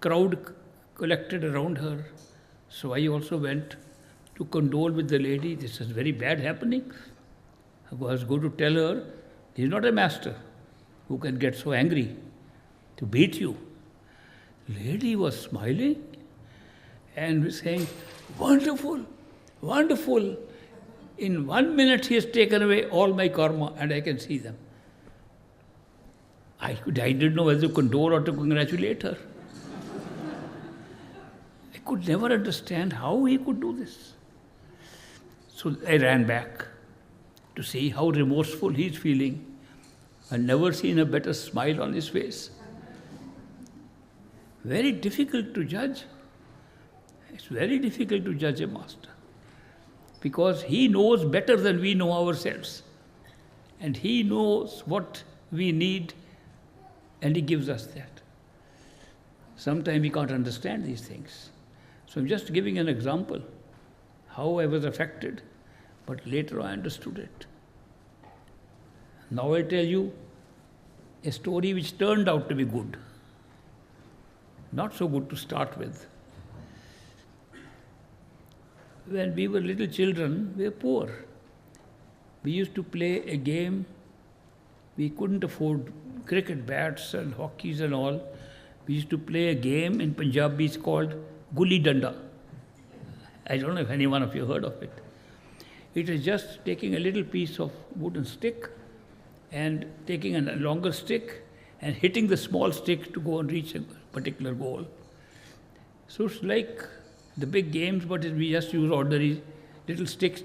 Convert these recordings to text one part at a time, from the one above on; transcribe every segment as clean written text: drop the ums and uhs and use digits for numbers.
crowd collected around her. So I also went to condole with the lady. This is very bad happening. I was going to tell her, he is not a master who can get so angry to beat you. Lady was smiling and was saying, wonderful, wonderful. In 1 minute he has taken away all my karma and I can see them. I didn't know whether to condole or to congratulate her. I could never understand how he could do this. So I ran back to see how remorseful he is feeling. I've never seen a better smile on his face. Very difficult to judge. It's very difficult to judge a master. Because he knows better than we know ourselves. And he knows what we need and he gives us that. Sometimes we can't understand these things. So I'm just giving an example how I was affected, but later I understood it. Now I'll tell you a story which turned out to be good. Not so good to start with. When we were little children, we were poor. We used to play a game. We couldn't afford cricket bats and hockeys and all. We used to play a game in Punjabi, it's called Gulli Danda. I don't know if any one of you heard of it. It is just taking a little piece of wooden stick and taking a longer stick and hitting the small stick to go and reach a particular goal. So it's like the big games, but we just use ordinary little sticks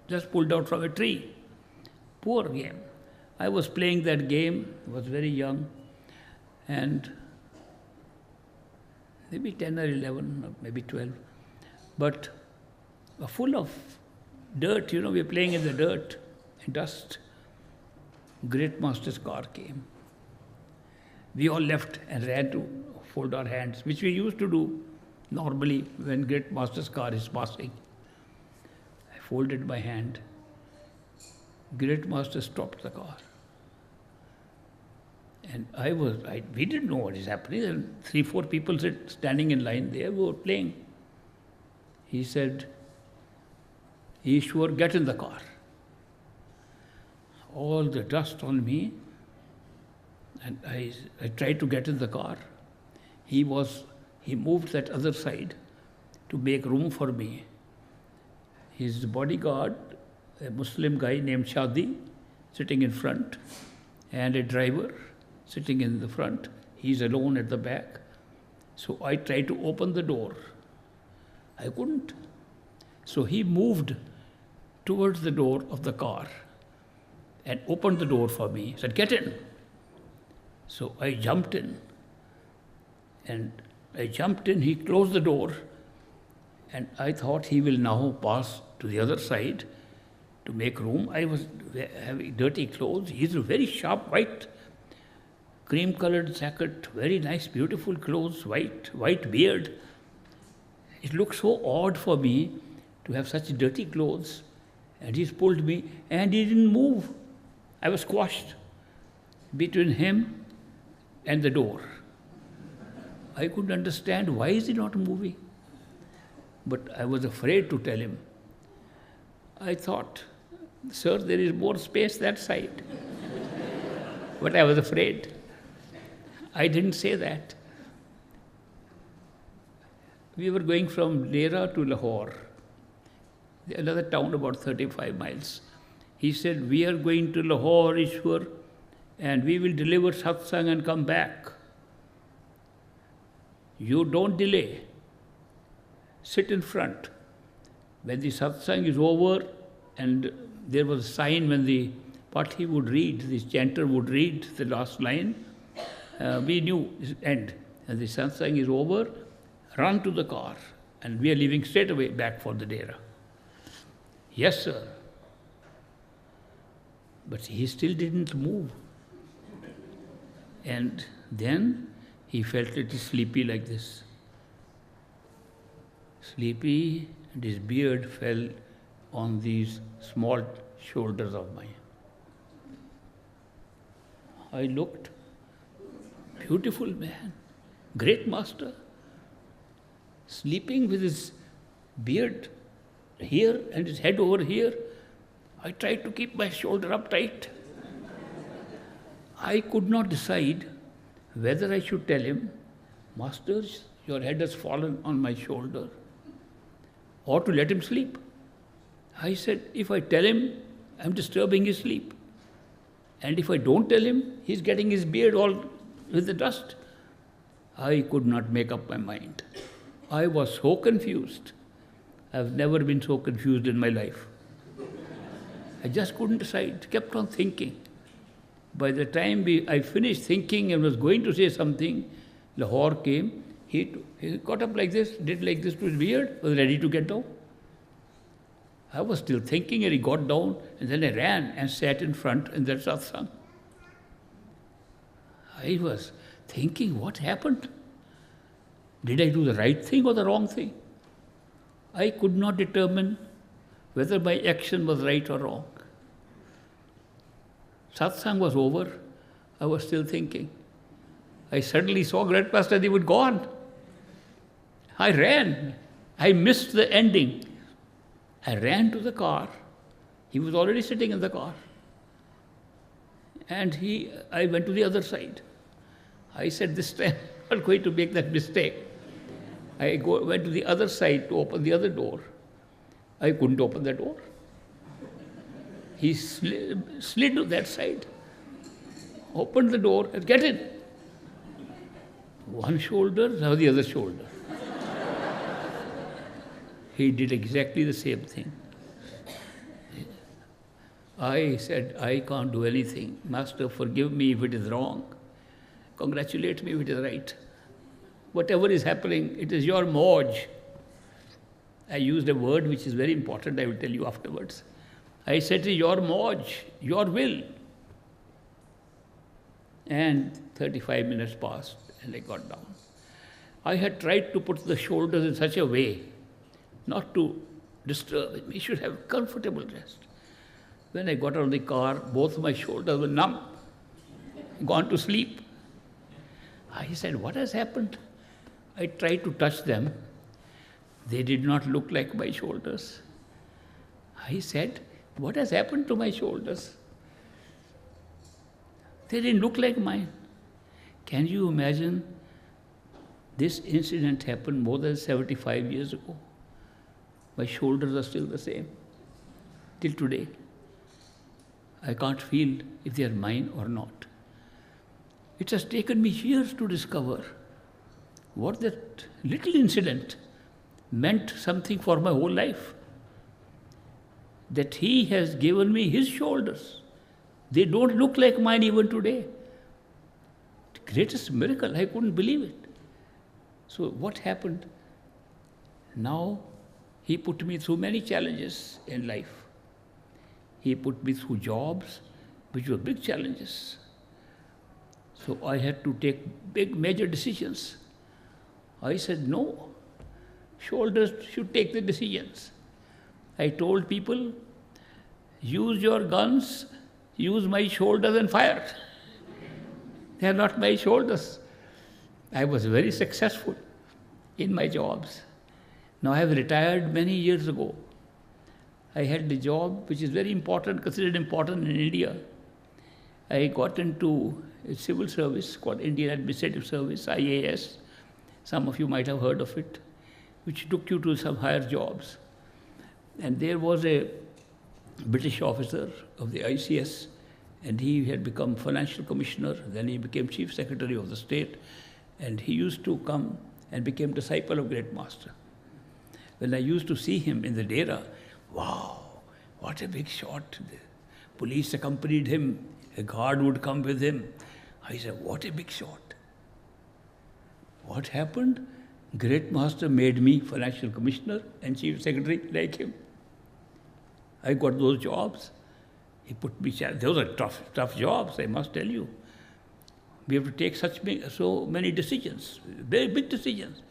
just pulled out from a tree. Poor game. I was playing that game, was very young, and maybe 10 or 11, or maybe 12, but full of dirt, we were playing in the dirt and dust. Great master's car came. We all left and ran to fold our hands, which we used to do normally when great master's car is passing. I folded my hand. Great master stopped the car. And we didn't know what is happening. And 3-4 people standing in line there, we were playing. He said, Ishwar, get in the car. All the dust on me. And I tried to get in the car. He moved that other side to make room for me. His bodyguard, a Muslim guy named Shadi, sitting in front, and a driver sitting in the front. He's alone at the back. So I tried to open the door. I couldn't. So he moved towards the door of the car and opened the door for me. He said, get in. So I jumped in. And he closed the door, and I thought he will now pass to the other side to make room. I was having dirty clothes. He's a very sharp white, cream-colored jacket, very nice, beautiful clothes, white beard. It looked so odd for me to have such dirty clothes, and he's pulled me, and he didn't move. I was squashed between him and the door. I couldn't understand why is he not moving. But I was afraid to tell him. I thought, sir, there is more space that side. But I was afraid. I didn't say that. We were going from Dera to Lahore, another town about 35 miles. He said, we are going to Lahore, Ishwar, and we will deliver satsang and come back. You don't delay. Sit in front. When the satsang is over, and there was a sign when what he would read, this chanter would read the last line, we knew it's end. And the satsang is over, run to the car, and we are leaving straight away back for the Dera. Yes, sir. But he still didn't move. And then he felt a little sleepy like this. Sleepy, and his beard fell on these small shoulders of mine. I looked, beautiful man, great master, sleeping with his beard here and his head over here. I tried to keep my shoulder up tight. I could not decide whether I should tell him, Master, your head has fallen on my shoulder, or to let him sleep. I said, if I tell him, I'm disturbing his sleep. And if I don't tell him, he's getting his beard all with the dust. I could not make up my mind. I was so confused. I've never been so confused in my life. I just couldn't decide, kept on thinking. By the time I finished thinking and was going to say something, Lahore came. He got up like this, did like this to his beard, was ready to get down. I was still thinking, and he got down, and then I ran and sat in front in that satsang. I was thinking, what happened? Did I do the right thing or the wrong thing? I could not determine whether my action was right or wrong. Satsang was over. I was still thinking. I suddenly saw Great Master, he would gone. I ran. I missed the ending. I ran to the car. He was already sitting in the car. And I went to the other side. I said, this time I'm not going to make that mistake. I went to the other side to open the other door. I couldn't open the door. He slid to that side, opened the door, and get in. One shoulder, now the other shoulder. He did exactly the same thing. I said, I can't do anything. Master, forgive me if it is wrong. Congratulate me if it is right. Whatever is happening, it is your moj. I used a word which is very important, I will tell you afterwards. I said, your moj, your will. And 35 minutes passed and I got down. I had tried to put the shoulders in such a way not to disturb him. He should have comfortable rest. When I got out of the car, both my shoulders were numb, gone to sleep. I said, what has happened? I tried to touch them. They did not look like my shoulders. I said, what has happened to my shoulders? They didn't look like mine. Can you imagine? This incident happened more than 75 years ago. My shoulders are still the same, till today. I can't feel if they are mine or not. It has taken me years to discover what that little incident meant something for my whole life. That he has given me his shoulders. They don't look like mine even today. The greatest miracle, I couldn't believe it. So what happened? Now, he put me through many challenges in life. He put me through jobs, which were big challenges. So I had to take big, major decisions. I said, no, shoulders should take the decisions. I told people, use your guns, use my shoulders and fire. They are not my shoulders. I was very successful in my jobs. Now I have retired many years ago. I had the job which is very important, considered important in India. I got into a civil service called Indian Administrative Service, IAS. Some of you might have heard of it, which took you to some higher jobs. And there was a British officer of the ICS, and he had become financial commissioner. Then he became chief secretary of the state, and he used to come and became disciple of Great Master. When I used to see him in the Dera, wow, what a big shot. The police accompanied him, a guard would come with him. I said, what a big shot. What happened? Great Master made me financial commissioner and chief secretary like him. I got those jobs. He put me, those are tough jobs, I must tell you. We have to take so many decisions, very big decisions.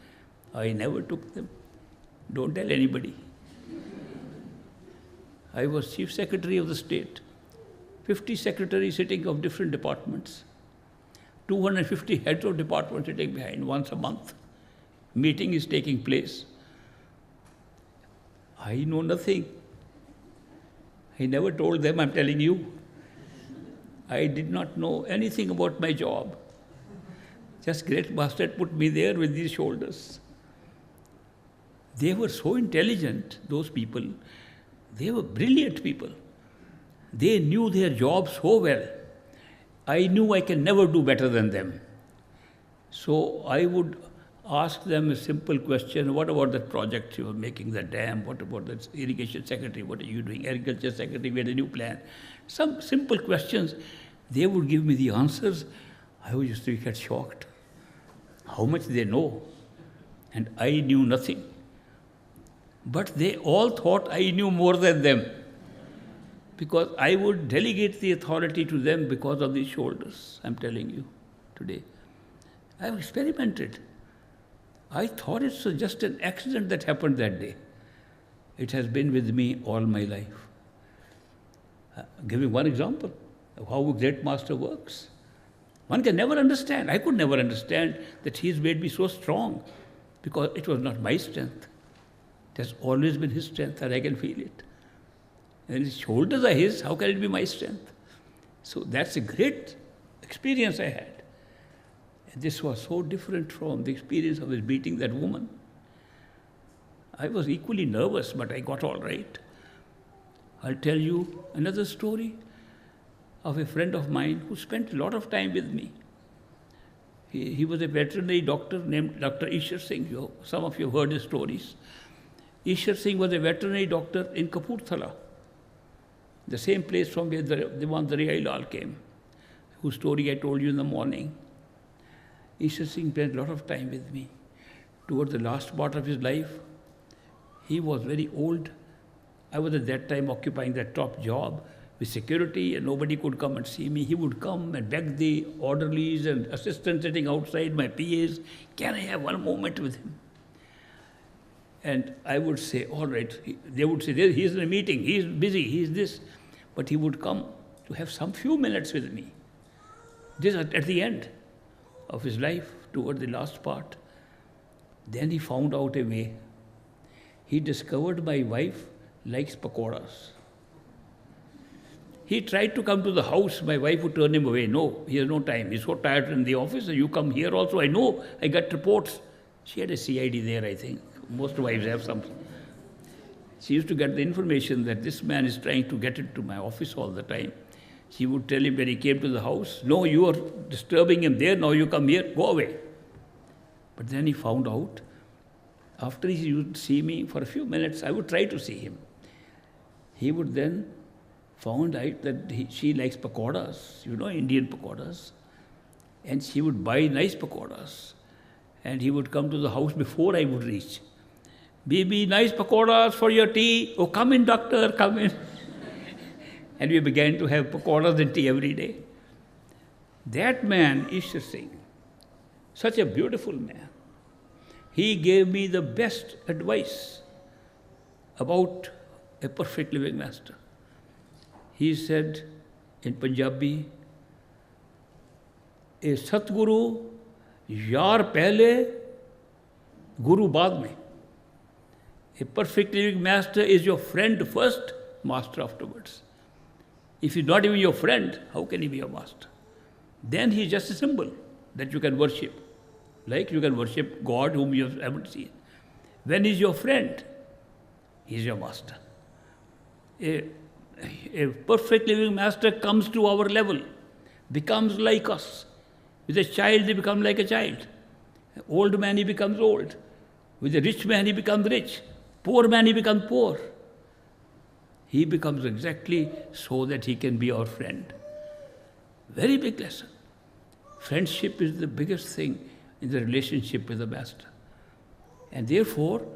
I never took them. Don't tell anybody. I was chief secretary of the state, 50 secretaries sitting of different departments. 250 heads of department sitting behind once a month. Meeting is taking place. I know nothing. I never told them, I'm telling you. I did not know anything about my job. Just great master put me there with these shoulders. They were so intelligent, those people. They were brilliant people. They knew their job so well. I knew I can never do better than them. So I would ask them a simple question: what about that project you were making, the dam? What about the irrigation secretary? What are you doing? Agriculture secretary, we had a new plan. Some simple questions. They would give me the answers. I was used to get shocked. How much they know. And I knew nothing. But they all thought I knew more than them. Because I would delegate the authority to them because of these shoulders, I'm telling you today. I've experimented. I thought it's just an accident that happened that day. It has been with me all my life. Giving one example of how a great master works. One can never understand. I could never understand that he's made me so strong, because it was not my strength. It has always been his strength, and I can feel it. And his shoulders are his, how can it be my strength? So that's a great experience I had. And this was so different from the experience of his beating that woman. I was equally nervous, but I got all right. I'll tell you another story of a friend of mine who spent a lot of time with me. He was a veterinary doctor named Dr. Ishwar Singh. Some of you have heard his stories. Ishwar Singh was a veterinary doctor in Kapurthala, the same place from where the one Darya Lal came, whose story I told you in the morning. Ishwar Singh spent a lot of time with me. Towards the last part of his life, he was very old. I was at that time occupying that top job with security, and nobody could come and see me. He would come and beg the orderlies and assistants sitting outside, my PAs, can I have one moment with him? And I would say, all right. They would say, he's in a meeting, he's busy, he's this. But he would come to have some few minutes with me. This at the end of his life, toward the last part. Then he found out a way. He discovered my wife likes pakoras. He tried to come to the house. My wife would turn him away. No, he has no time. He's so tired in the office. You come here also. I know. I got reports. She had a CID there, I think. Most wives have some. She used to get the information that this man is trying to get into my office all the time. She would tell him when he came to the house, no, you are disturbing him there. Now you come here. Go away. But then he found out. After he would see me for a few minutes, I would try to see him. He would then found out that she likes pakoras, Indian pakoras. And she would buy nice pakoras. And he would come to the house before I would reach. Baby, nice pakoras for your tea. Oh, come in, doctor, come in. And we began to have pakoras and tea every day. That man, Ishwar Singh, such a beautiful man, he gave me the best advice about a perfect living master. He said in Punjabi, a Satguru, yaar pehle, guru baad mein. A perfect living master is your friend first, master afterwards. If he's not even your friend, how can he be your master? Then he's just a symbol that you can worship. Like you can worship God whom you haven't seen. When he's your friend, he's your master. A perfect living master comes to our level, becomes like us. With a child, he becomes like a child. An old man, he becomes old. With a rich man, he becomes rich. Poor man, he becomes poor. He becomes exactly so that he can be our friend. Very big lesson. Friendship is the biggest thing in the relationship with the master. And therefore,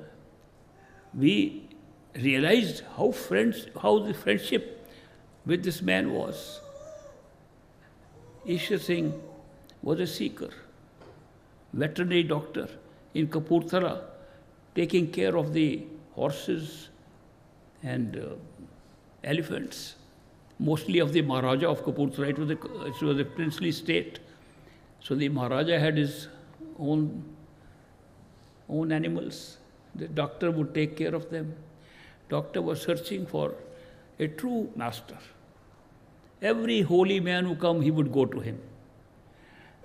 we realized how the friendship with this man was. Ishwar Singh was a seeker, veterinary doctor in Kapurthala, taking care of the horses and elephants, mostly of the Maharaja of Kapurthala. It was a princely state. So the Maharaja had his own animals. The doctor would take care of them. Doctor was searching for a true master. Every holy man who come, he would go to him.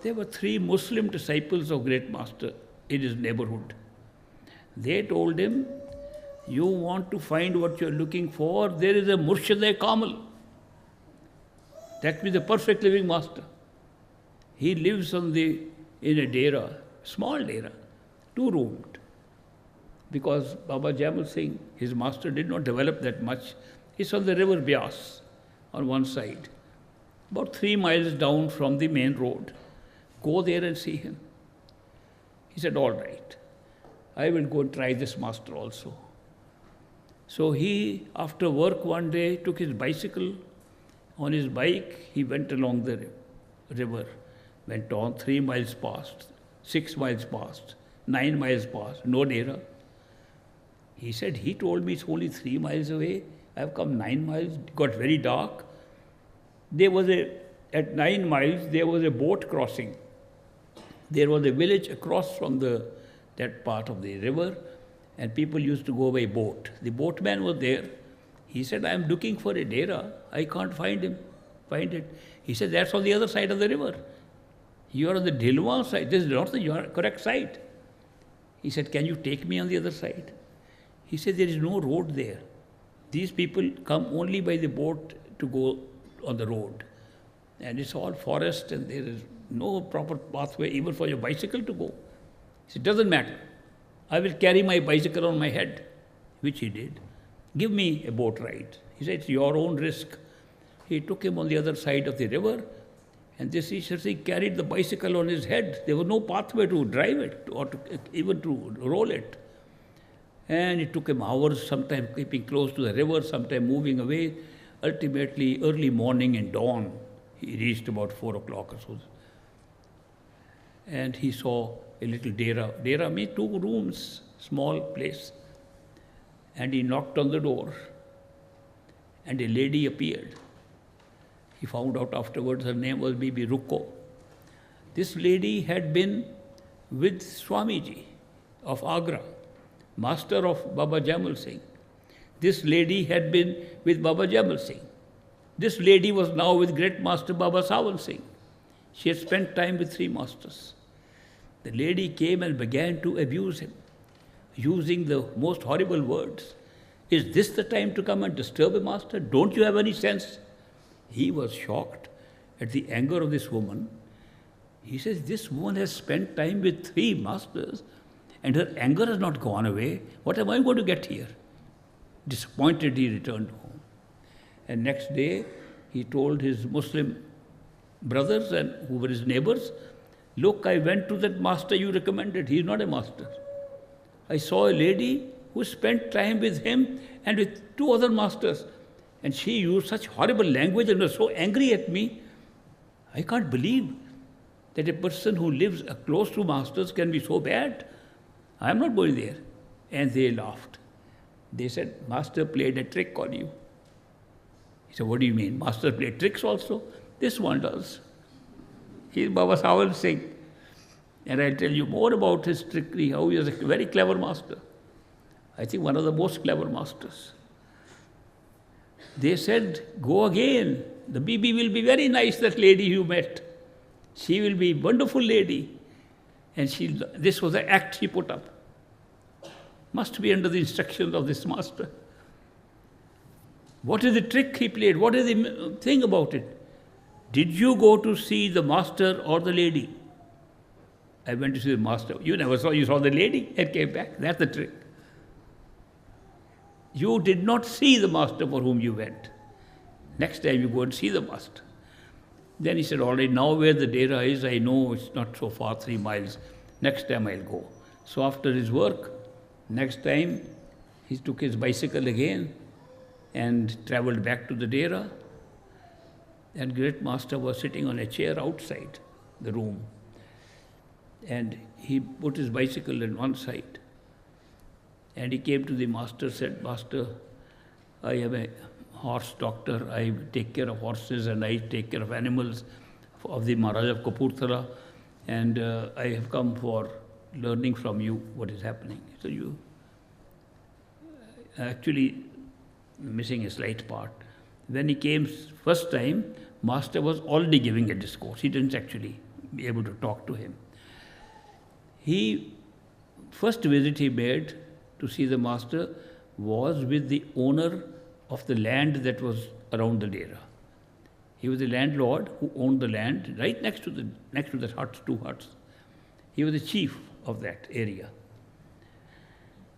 There were 3 Muslim disciples of great master in his neighborhood. They told him, you want to find what you are looking for, there is a Murshid-e-Kamil. That means the perfect living master. He lives in a dera, small dera, 2-roomed. Because Baba Jamal Singh, his master, did not develop that much. It's on the river Byas on one side, about 3 miles down from the main road. Go there and see him. He said, all right, I will go and try this master also. So he, after work one day, took his bicycle. On his bike, he went along the river, went on 3 miles past, 6 miles past, 9 miles past, no dera. He said, he told me it's only 3 miles away. I've come 9 miles, it got very dark. At 9 miles, there was a boat crossing. There was a village across from that part of the river, and people used to go by boat. The boatman was there. He said, I'm looking for a dera. I can't find it. He said, that's on the other side of the river. You are on the Dhilwan side. This is not the correct side. He said, can you take me on the other side? He said, there is no road there. These people come only by the boat to go on the road. And it's all forest, and there is no proper pathway even for your bicycle to go. He said, it doesn't matter. I will carry my bicycle on my head, which he did. Give me a boat ride. He said, it's your own risk. He took him on the other side of the river, and this Ishwar Singh carried the bicycle on his head. There was no pathway to drive it or even to roll it. And it took him hours, sometimes keeping close to the river, sometimes moving away. Ultimately, early morning and dawn, he reached about 4 o'clock or so. And he saw a little dera. Dera means 2 rooms, small place. And he knocked on the door, and a lady appeared. He found out afterwards her name was Bibi Rukko. This lady had been with Swamiji of Agra, master of Baba Jamal Singh. This lady had been with Baba Jamal Singh. This lady was now with great master Baba Sawan Singh. She had spent time with 3 masters. The lady came and began to abuse him, using the most horrible words. Is this the time to come and disturb a master? Don't you have any sense? He was shocked at the anger of this woman. He says, this woman has spent time with 3 masters, and her anger has not gone away. What am I going to get here? Disappointed, he returned home. And next day, he told his Muslim brothers and who were his neighbors, look, I went to that master you recommended. He is not a master. I saw a lady who spent time with him and with 2 other masters. And she used such horrible language and was so angry at me. I can't believe that a person who lives close to masters can be so bad. I am not going there. And they laughed. They said, master played a trick on you. He said, what do you mean? Master played tricks also? This one does. He is Baba Sawan Singh. And I'll tell you more about his trickery, how he was a very clever master. I think one of the most clever masters. They said, go again. The Bibi will be very nice, that lady you met. She will be a wonderful lady. And this was the act she put up. Must be under the instructions of this master. What is the trick he played? What is the thing about it? Did you go to see the master or the lady? I went to see the master. You never saw, you saw the lady and came back. That's the trick. You did not see the master for whom you went. Next time you go and see the master. Then he said, all right, now where the dera is, I know it's not so far, 3 miles. Next time I'll go. So after his work, next time he took his bicycle again and traveled back to the dera. And great master was sitting on a chair outside the room. And he put his bicycle on one side. And he came to the master, said, Master, I am a horse doctor. I take care of horses and I take care of animals of the Maharaj of Kapurthala. and I have come for learning from you what is happening. So you actually missing a slight part. When he came first time, Master was already giving a discourse. He didn't actually be able to talk to him. First visit he made to see the Master was with the owner of the land that was around the Dera. He was the landlord who owned the land right next to the huts, 2 huts. He was the chief of that area.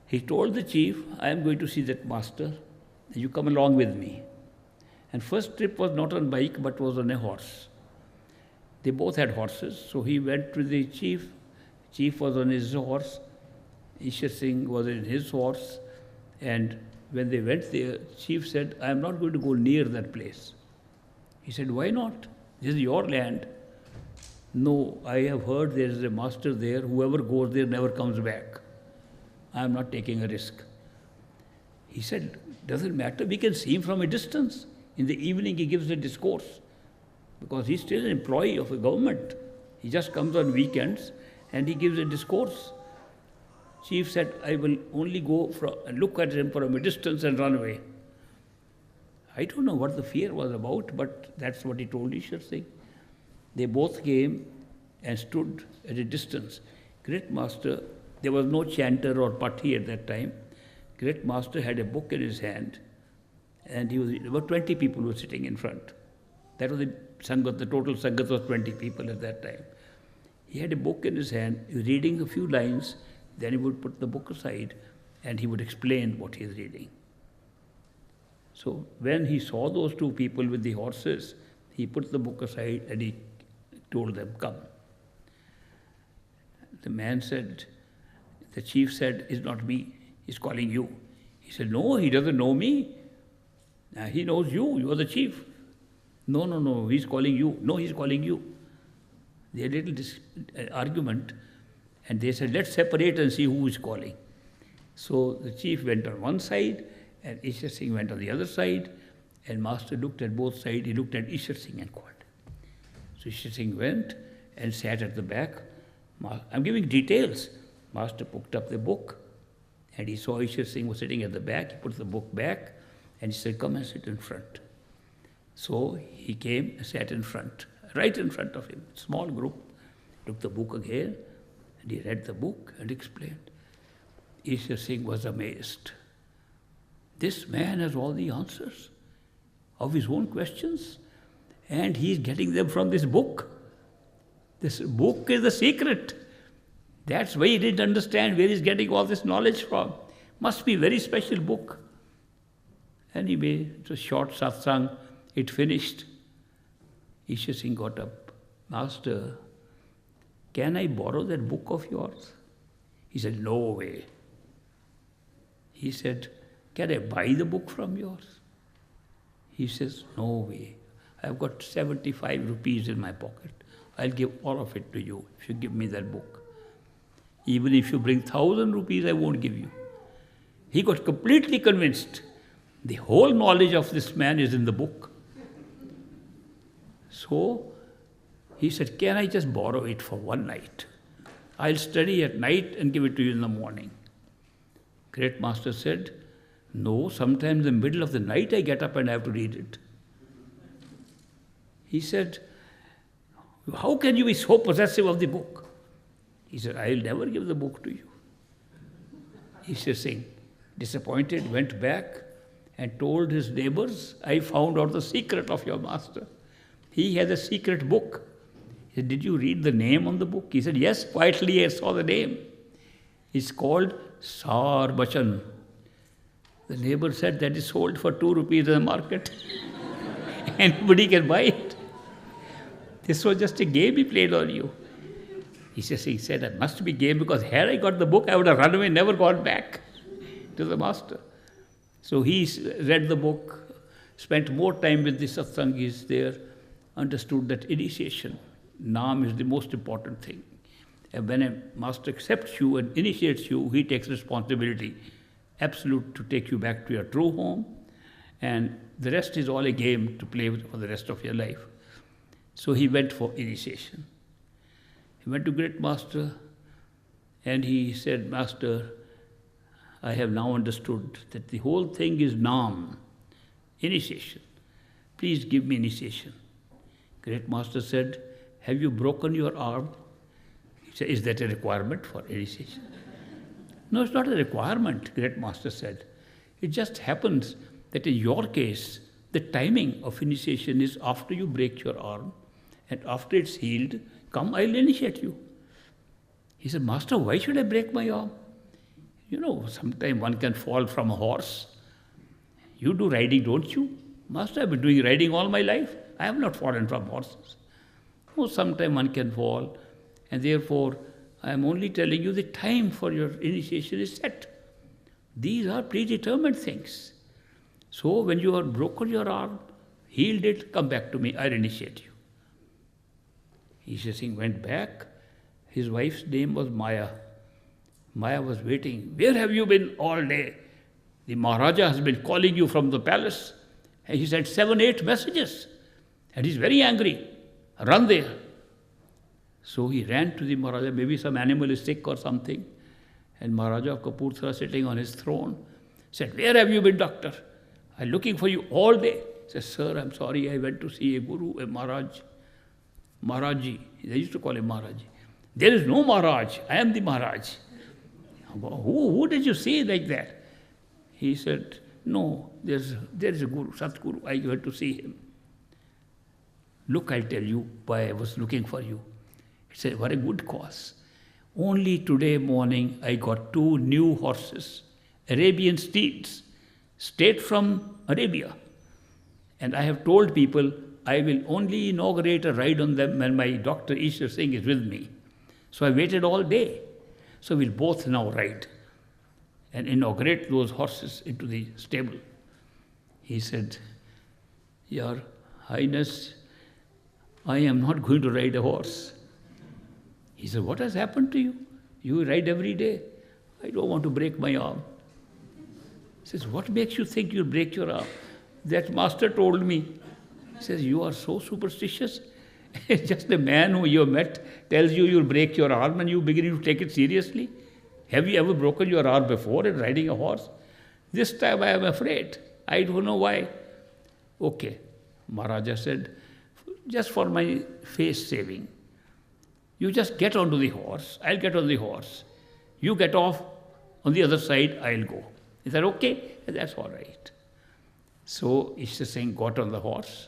He told the chief, I am going to see that Master, you come along with me. And first trip was not on bike, but was on a horse. They both had horses, so he went with the chief. Chief was on his horse. Ishwar Singh was in his horse. And when they went there, chief said, I am not going to go near that place. He said, why not? This is your land. No, I have heard there is a master there. Whoever goes there never comes back. I am not taking a risk. He said, doesn't matter. We can see him from a distance. In the evening, he gives a discourse because he's still an employee of a government. He just comes on weekends and he gives a discourse. Chief said, I will only go and look at him from a distance and run away. I don't know what the fear was about, but that's what he told Ishwar Singh. They both came and stood at a distance. Great Master, there was no chanter or patti at that time. Great Master had a book in his hand, and about 20 people were sitting in front. That was the Sangat, the total Sangat was 20 people at that time. He had a book in his hand, he was reading a few lines, then he would put the book aside and he would explain what he is reading. So when he saw those 2 people with the horses, he put the book aside and he told them, come. The man said, the chief said, it's not me, he's calling you. He said, no, he doesn't know me. He knows you, you are the chief. No, he's calling you. No, he's calling you. They had a little argument and they said, let's separate and see who is calling. So the chief went on one side and Ishwar Singh went on the other side, and Master looked at both sides. He looked at Ishwar Singh and called. So Ishwar Singh went and sat at the back. I'm giving details. Master picked up the book and he saw Ishwar Singh was sitting at the back. He put the book back and he said, come and sit in front. So he came and sat in front, right in front of him, small group. Took the book again and he read the book and explained. Ishwar Singh was amazed. This man has all the answers of his own questions, and he is getting them from this book. This book is the secret. That's why he didn't understand where he's getting all this knowledge from. Must be a very special book. Anyway, it was short satsang. It finished. Ishwar Singh got up. Master, can I borrow that book of yours? He said, no way. He said, can I buy the book from yours? He says, no way. I've got 75 rupees in my pocket. I'll give all of it to you if you give me that book. Even if you bring 1,000 rupees, I won't give you. He got completely convinced. The whole knowledge of this man is in the book. So he said, can I just borrow it for one night? I'll study at night and give it to you in the morning. Great Master said, no, sometimes in the middle of the night I get up and I have to read it. He said, how can you be so possessive of the book? He said, I'll never give the book to you. Ishwar Singh, disappointed, went back and told his neighbors, I found out the secret of your master. He has a secret book. He said, did you read the name on the book? He said, yes, quietly I saw the name. It's called Sar Bachan. The neighbor said, that is sold for 2 rupees in the market. Anybody can buy it. This was just a game he played on you. He said, it must be game because had I got the book, I would have run away, never gone back to the master. So he read the book, spent more time with the satsangis there, understood that initiation, Naam is the most important thing. And when a master accepts you and initiates you, he takes responsibility, absolute, to take you back to your true home, and the rest is all a game to play with for the rest of your life. So he went for initiation. He went to Great Master and he said, Master, I have now understood that the whole thing is Nam, initiation. Please give me initiation. Great Master said, have you broken your arm? He said, is that a requirement for initiation? No, it's not a requirement, Great Master said. It just happens that in your case, the timing of initiation is after you break your arm, and after it's healed, come, I'll initiate you. He said, Master, why should I break my arm? You know, sometimes one can fall from a horse. You do riding, don't you? Master, I've been doing riding all my life. I have not fallen from horses. Oh, sometimes one can fall, and therefore I am only telling you the time for your initiation is set. These are predetermined things. So when you have broken your arm, healed it, come back to me, I'll initiate you. Ishwar Singh went back. His wife's name was Maya. Maya was waiting. Where have you been all day? The Maharaja has been calling you from the palace. And he sent 7, 8 messages. And he's very angry. Run there. So he ran to the Maharaja. Maybe some animal is sick or something. And Maharaja of Kapurthala, sitting on his throne, said, where have you been, doctor? I'm looking for you all day. He said, sir, I'm sorry, I went to see a guru, a Maharaj. Maharaji. They used to call him Maharaji. There is no Maharaj. I am the Maharaj. Who did you see like that? He said, no, there is a guru, Satguru. I went to see him. Look, I'll tell you why I was looking for you. He said, what a good cause. Only today morning I got 2 new horses, Arabian steeds, straight from Arabia. And I have told people I will only inaugurate a ride on them when my Dr. Ishwar Singh is with me. So I waited all day. So we'll both now ride and inaugurate those horses into the stable. He said, Your Highness, I am not going to ride a horse. He said, what has happened to you? You ride every day. I don't want to break my arm. He says, what makes you think you'll break your arm? That master told me. He says, you are so superstitious. Just a man who you met tells you you'll break your arm and you begin to take it seriously. Have you ever broken your arm before in riding a horse? This time I am afraid. I don't know why. Okay. Maharaja said, just for my face saving, you just get onto the horse, I'll get on the horse. You get off on the other side, I'll go. He said, okay, that's all right. So Ishwar Singh got on the horse.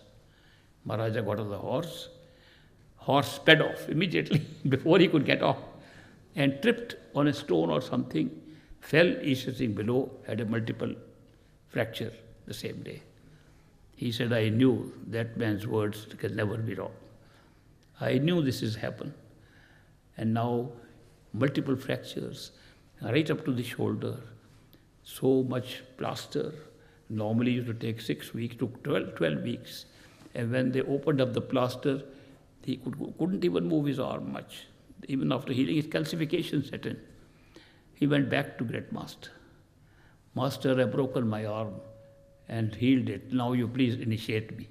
Maharaja got on the horse. Horse sped off immediately before he could get off and tripped on a stone or something, fell Ishwar Singh below, had a multiple fracture the same day. He said, I knew that man's words can never be wrong. I knew this has happened. And now multiple fractures, right up to the shoulder, so much plaster. Normally used to take 6 weeks, took 12 weeks. And when they opened up the plaster, he couldn't even move his arm much. Even after healing, his calcification set in. He went back to Great Master. Master, I've broken my arm and healed it. Now you please initiate me.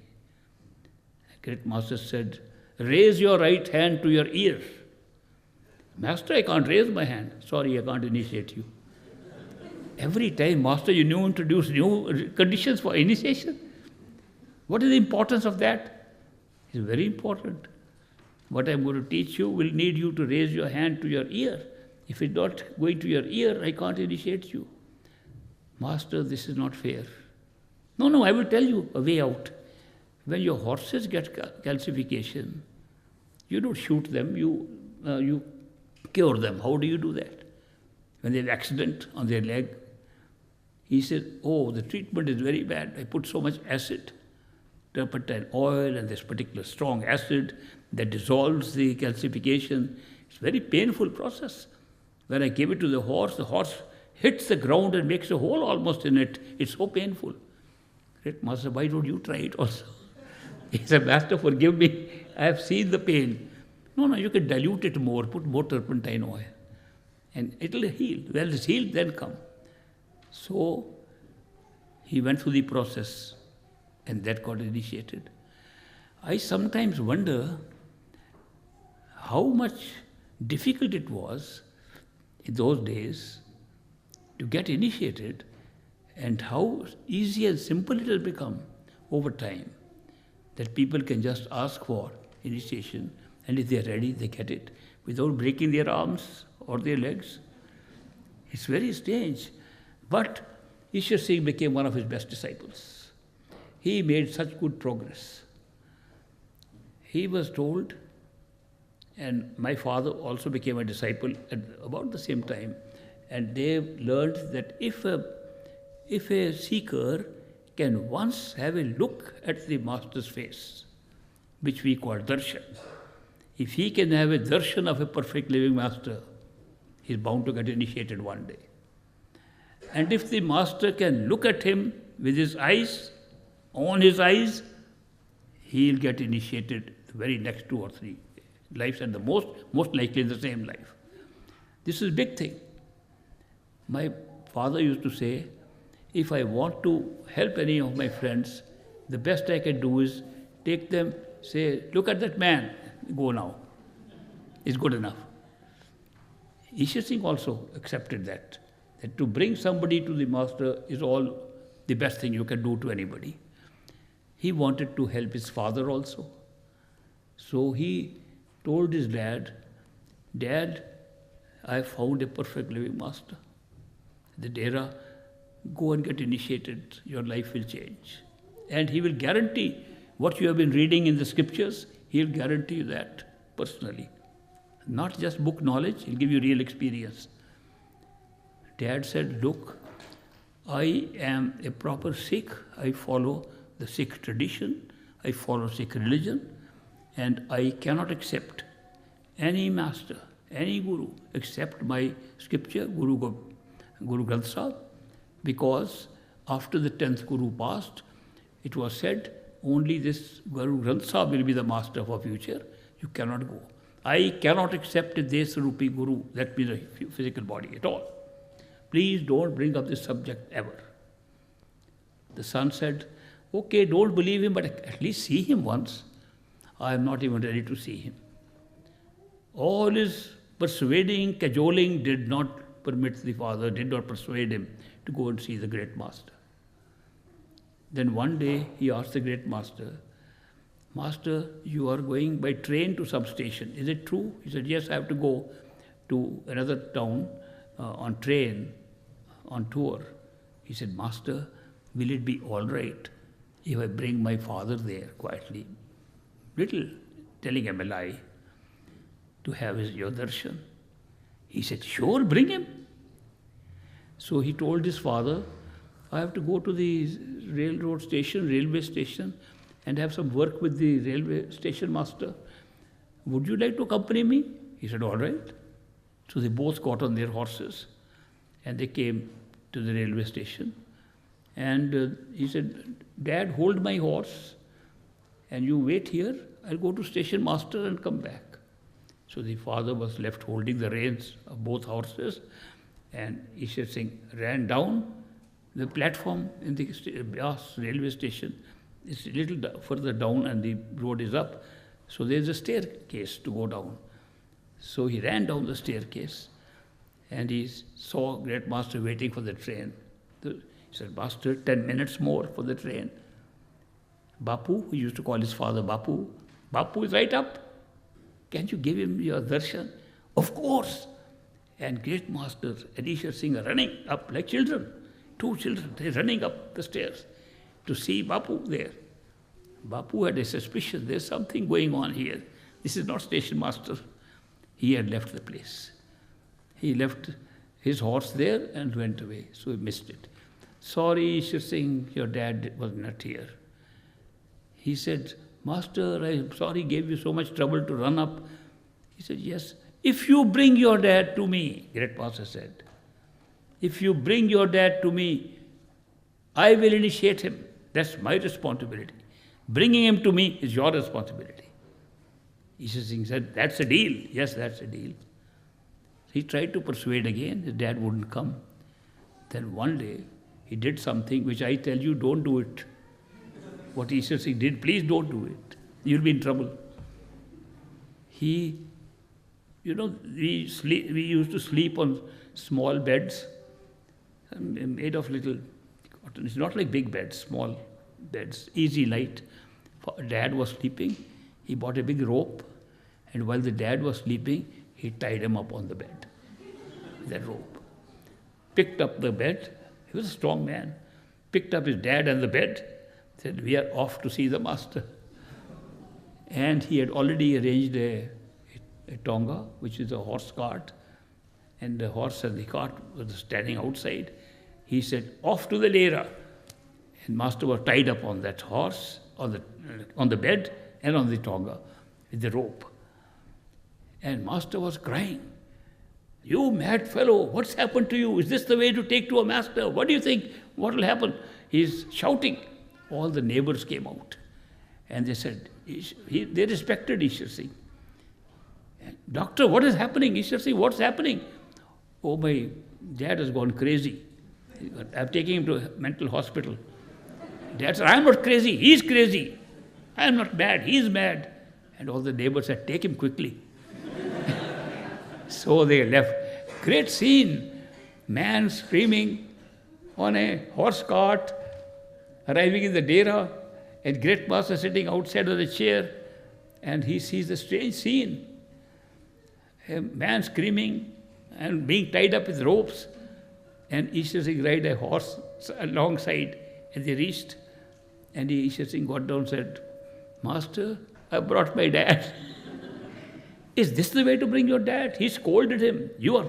Great Master said, raise your right hand to your ear. Master, I can't raise my hand. Sorry, I can't initiate you. Every time, Master, you introduce new conditions for initiation. What is the importance of that? It's very important. What I'm going to teach you will need you to raise your hand to your ear. If it's not going to your ear, I can't initiate you. Master, this is not fair. No, I will tell you a way out. When your horses get calcification, you don't shoot them, you cure them. How do you do that? When they have accident on their leg, he said, oh, the treatment is very bad. I put so much acid, turpentine oil and this particular strong acid that dissolves the calcification. It's a very painful process. When I gave it to the horse hits the ground and makes a hole almost in it. It's so painful. Great Master, why don't you try it also? He said, Master, forgive me. I have seen the pain. No, you can dilute it more, put more turpentine oil. And it'll heal. Well, it's healed, then come. So, he went through the process and that got initiated. I sometimes wonder how much difficult it was in those days to get initiated, and how easy and simple it has become over time, that people can just ask for initiation, and if they are ready, they get it without breaking their arms or their legs. It's very strange. But Ishwar Singh became one of his best disciples. He made such good progress. He was told, and my father also became a disciple at about the same time, and they learned that if a seeker can once have a look at the master's face, which we call darshan, if he can have a darshan of a perfect living master, he is bound to get initiated one day. And if the master can look at him with his eyes, on his eyes, he will get initiated the very next 2 or 3 lives, and the most likely in the same life. This is a big thing. My father used to say, if I want to help any of my friends, the best I can do is take them, say, look at that man, go now. It's good enough. Ishwar Singh also accepted that to bring somebody to the master is all the best thing you can do to anybody. He wanted to help his father also. So he told his dad, Dad, I found a perfect living master. The Dera, go and get initiated, your life will change. And he will guarantee what you have been reading in the scriptures, he will guarantee you that personally. Not just book knowledge, he'll give you real experience. Dad said, look, I am a proper Sikh, I follow the Sikh tradition, I follow Sikh religion, and I cannot accept any master, any guru, except my scripture, Guru Granth Sahib, because after the 10th Guru passed, it was said, only this Guru Granth Sahib will be the master for future, you cannot go. I cannot accept a Desarupi Guru, that means a physical body at all. Please don't bring up this subject ever. The son said, okay, don't believe him, but at least see him once. I am not even ready to see him. All his persuading, cajoling did not permit the father, did not persuade him to go and see the great master. Then one day he asked the great master, Master, you are going by train to some station. Is it true? He said, yes, I have to go to another town on train, on tour. He said, Master, will it be all right if I bring my father there quietly? Little telling him a lie to have your darshan. He said, sure, bring him. So he told his father, I have to go to the railway station, and have some work with the railway station master. Would you like to accompany me? He said, all right. So they both got on their horses and they came to the railway station. And he said, Dad, hold my horse and you wait here. I'll go to station master and come back. So the father was left holding the reins of both horses, and Ishwar Singh ran down the platform in the Bias railway station. It's a little further down and the road is up. So there's a staircase to go down. So he ran down the staircase and he saw great master waiting for the train. He said, Master, 10 minutes more for the train. Bapu, he used to call his father Bapu. Bapu is right up. Can you give him your darshan? Of course. And great master and Ishwar Singh are running up like children. 2 children, they're running up the stairs to see Bapu there. Bapu had a suspicion, there's something going on here. This is not station master. He had left the place. He left his horse there and went away, so he missed it. Sorry, Ishwar Singh, your dad was not here. He said, Master, I'm sorry, gave you so much trouble to run up. He said, yes, if you bring your dad to me, great master said, if you bring your dad to me, I will initiate him. That's my responsibility. Bringing him to me is your responsibility. Ishwar Singh said, that's a deal. Yes, that's a deal. He tried to persuade again. His dad wouldn't come. Then one day, he did something which I tell you, don't do it. What Ishwar Singh did, please don't do it. You'll be in trouble. He we used to sleep on small beds made of little cotton. It's not like big beds, small beds, easy light. Dad was sleeping. He bought a big rope, and while the dad was sleeping, he tied him up on the bed with that rope. Picked up the bed. He was a strong man. Picked up his dad and the bed. Said, "We are off to see the master." And he had already arranged a tonga, which is a horse cart, and the horse and the cart was standing outside. He said, "Off to the Lera." And master was tied up on that horse, on the bed and on the tonga with the rope. And master was crying, "You mad fellow, what's happened to you? Is this the way to take to a master? What do you think? What will happen?" He's shouting. All the neighbors came out. And they said, they respected Ishwar Singh. "Doctor, what is happening?" Ishwar Singh, "What's happening?" "Oh, my dad has gone crazy. I'm taking him to a mental hospital." Dad said, "I'm not crazy, he's crazy. I'm not mad, he's mad." And all the neighbors said, "Take him quickly." So they left. Great scene. Man screaming on a horse cart, arriving in the dera, and great master sitting outside of the chair, and he sees a strange scene. A man screaming and being tied up with ropes, and Ishwar Singh ride a horse alongside, and they reached, and Ishwar Singh got down and said, "Master, I brought my dad." "Is this the way to bring your dad?" He scolded him. "You are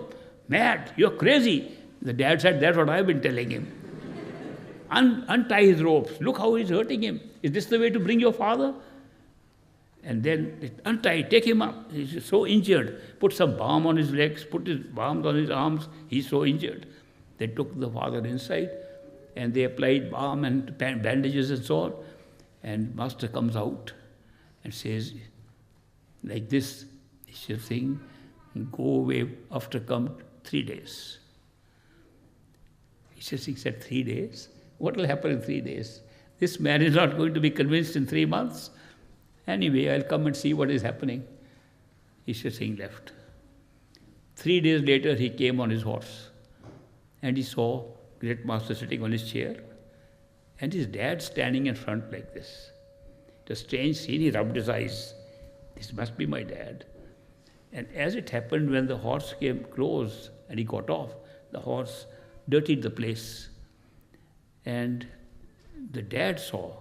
mad, you are crazy." The dad said, "That's what I've been telling him. Untie his ropes. Look how he's hurting him. Is this the way to bring your father?" And then untie, take him up. He's so injured. Put some balm on his legs, put his balm on his arms. He's so injured. They took the father inside, and they applied balm and bandages and so on. And master comes out and says, like this, Ishwar Singh, "Go away after come 3 days." Ishwar Singh said, 3 days? What will happen in 3 days? This man is not going to be convinced in 3 months. Anyway, I'll come and see what is happening. Ishwar Singh left. 3 days later, he came on his horse, and he saw great master sitting on his chair, and his dad standing in front like this. It was a strange scene. He rubbed his eyes. This must be my dad. And as it happened, when the horse came close and he got off, the horse dirtied the place. And the dad saw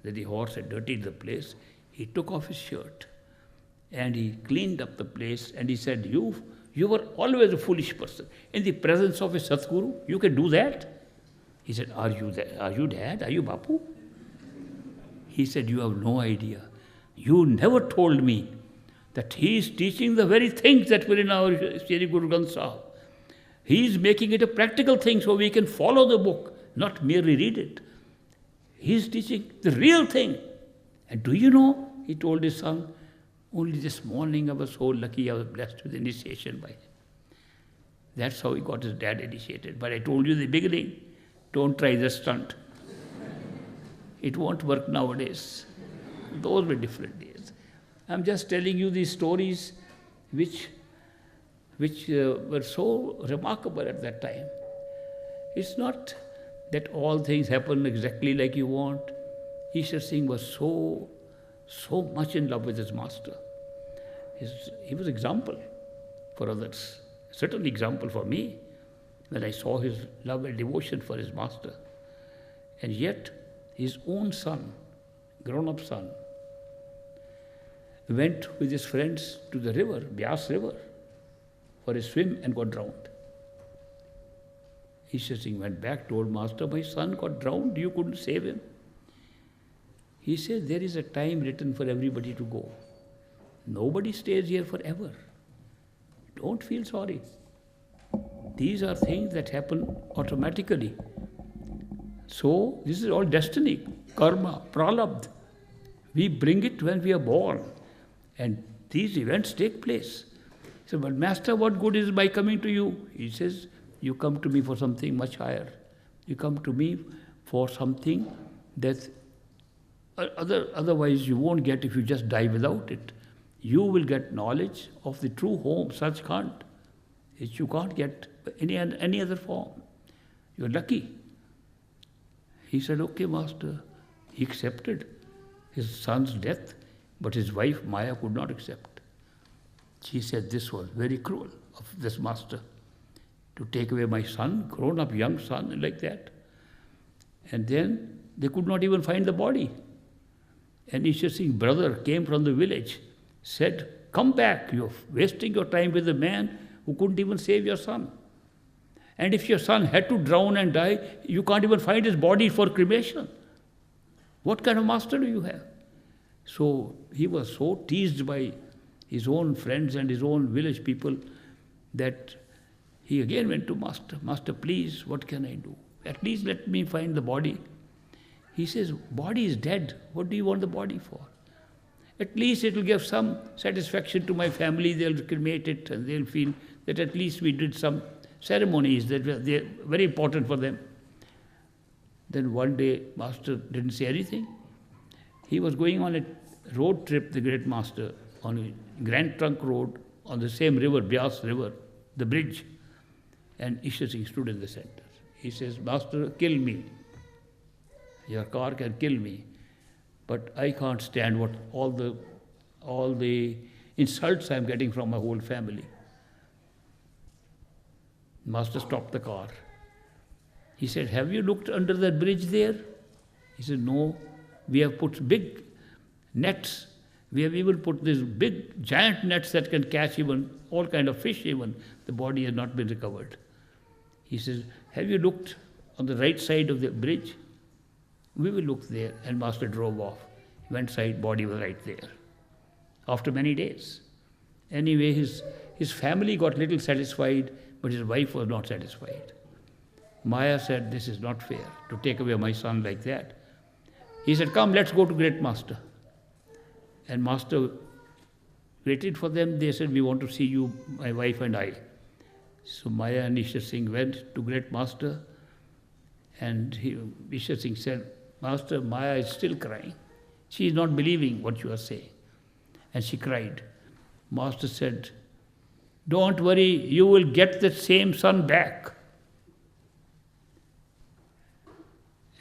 that the horse had dirtied the place. He took off his shirt and he cleaned up the place, and he said, You were always a foolish person. In the presence of a Satguru, you can do that? He said, Are you dad? Are you Bapu? He said, You have no idea. You never told me that he is teaching the very things that were in our Sri Guru Granth Sahib. He is making it a practical thing so we can follow the book, not merely read it. He is teaching the real thing. And do you know, he told his son, only this morning I was so lucky I was blessed with initiation by him. That's how he got his dad initiated. But I told you in the beginning, don't try this stunt. It won't work nowadays. Those were different days. I'm just telling you these stories which were so remarkable at that time. It's not that all things happen exactly like you want. Ishwar Singh was so much in love with his master. He was example for others, certainly example for me, when I saw his love and devotion for his master. And yet, his own son, grown-up son, went with his friends to the river, Byas River, for a swim and got drowned. Ishwar Singh went back, told master, my son got drowned, you couldn't save him. He said, there is a time written for everybody to go. Nobody stays here forever. Don't feel sorry. These are things that happen automatically. So, this is all destiny, karma, pralabdha. We bring it when we are born. And these events take place. He said, but master, what good is my coming to you? He says, you come to me for something much higher. You come to me for something that otherwise you won't get if you just die without it. You will get knowledge of the true home, Sachkhand, which you can't get any other form. You're lucky. He said, okay, master. He accepted his son's death, but his wife Maya could not accept. She said this was very cruel of this master to take away my son, grown up young son, like that. And then they could not even find the body. And Ishwar Singh's brother came from the village, said, come back, you're wasting your time with a man who couldn't even save your son. And if your son had to drown and die, you can't even find his body for cremation. What kind of master do you have? So he was so teased by his own friends and his own village people that he again went to master. Master, please, what can I do? At least let me find the body. He says, body is dead. What do you want the body for? At least it will give some satisfaction to my family. They'll cremate it and they'll feel that at least we did some ceremonies that were very important for them. Then one day, master didn't say anything. He was going on a road trip, the great master, on a Grand Trunk Road, on the same river, Byas River, the bridge. And Ishwar Singh stood in the center. He says, master, kill me. Your car can kill me. But I can't stand what all the insults I'm getting from my whole family. Master stopped the car. He said, have you looked under that bridge there? He said, no. We have put big nets. We have even put these big, giant nets that can catch even all kind of fish even. The body has not been recovered. He says, have you looked on the right side of the bridge? We will look there. And master drove off. He went side, body was right there. After many days. Anyway, his family got little satisfied, but his wife was not satisfied. Maya said, this is not fair to take away my son like that. He said, come, let's go to great master. And master waited for them. They said, we want to see you, my wife and I. So Maya and Ishwar Singh went to great master. And Ishwar Singh said, master, Maya is still crying. She is not believing what you are saying. And she cried. Master said, don't worry, you will get the same son back.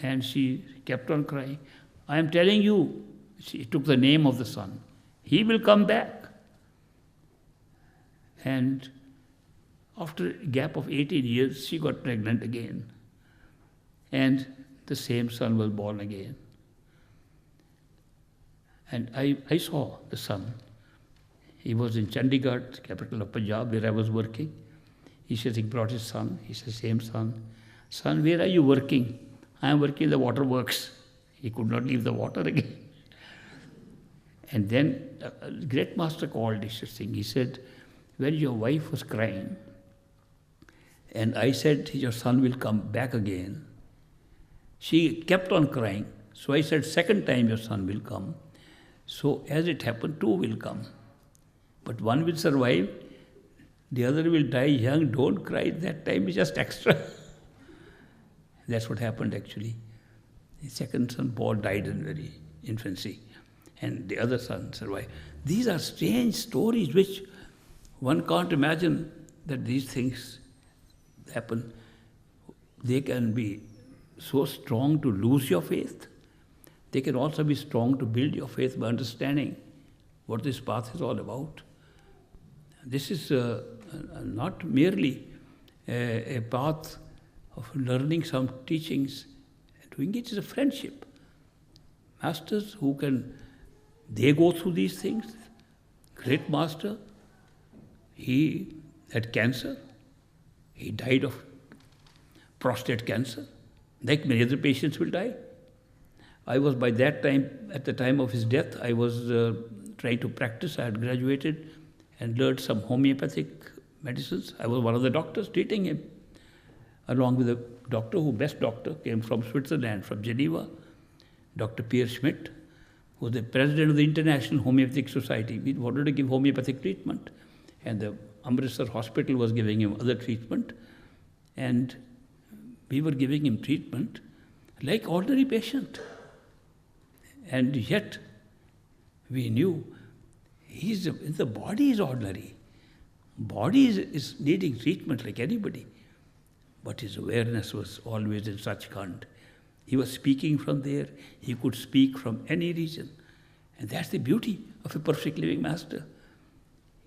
And she kept on crying. I am telling you, she took the name of the son. He will come back. And after a gap of 18 years, she got pregnant again. And the same son was born again. And I saw the son. He was in Chandigarh, capital of Punjab, where I was working. Ishwar Singh brought his son. He said, same son. Son, where are you working? I am working in the waterworks. He could not leave the water again. And then a great master called Ishwar Singh. He said, when your wife was crying, and I said, your son will come back again, she kept on crying. So I said, second time your son will come. So as it happened, two will come. But one will survive, the other will die young. Don't cry, that time is just extra. That's what happened actually. The second son, Paul, died in very infancy. And the other son survived. These are strange stories which one can't imagine that these things happen. They can be so strong to lose your faith. They can also be strong to build your faith by understanding what this path is all about. This is not merely a path of learning some teachings. Doing it is a friendship. Masters who can, they go through these things. Great master, he had cancer. He died of prostate cancer. Like many other patients will die. I was by that time, at the time of his death, I was trying to practice. I had graduated and learned some homeopathic medicines. I was one of the doctors treating him, along with a doctor best doctor, came from Switzerland, from Geneva, Dr. Pierre Schmidt, who was the president of the International Homeopathic Society. We wanted to give homeopathic treatment. And the Amritsar hospital was giving him other treatment. And we were giving him treatment like ordinary patient. And yet, we knew The body is ordinary. Body is needing treatment like anybody. But his awareness was always in Sachkhand. He was speaking from there. He could speak from any region. And that's the beauty of a perfect living master.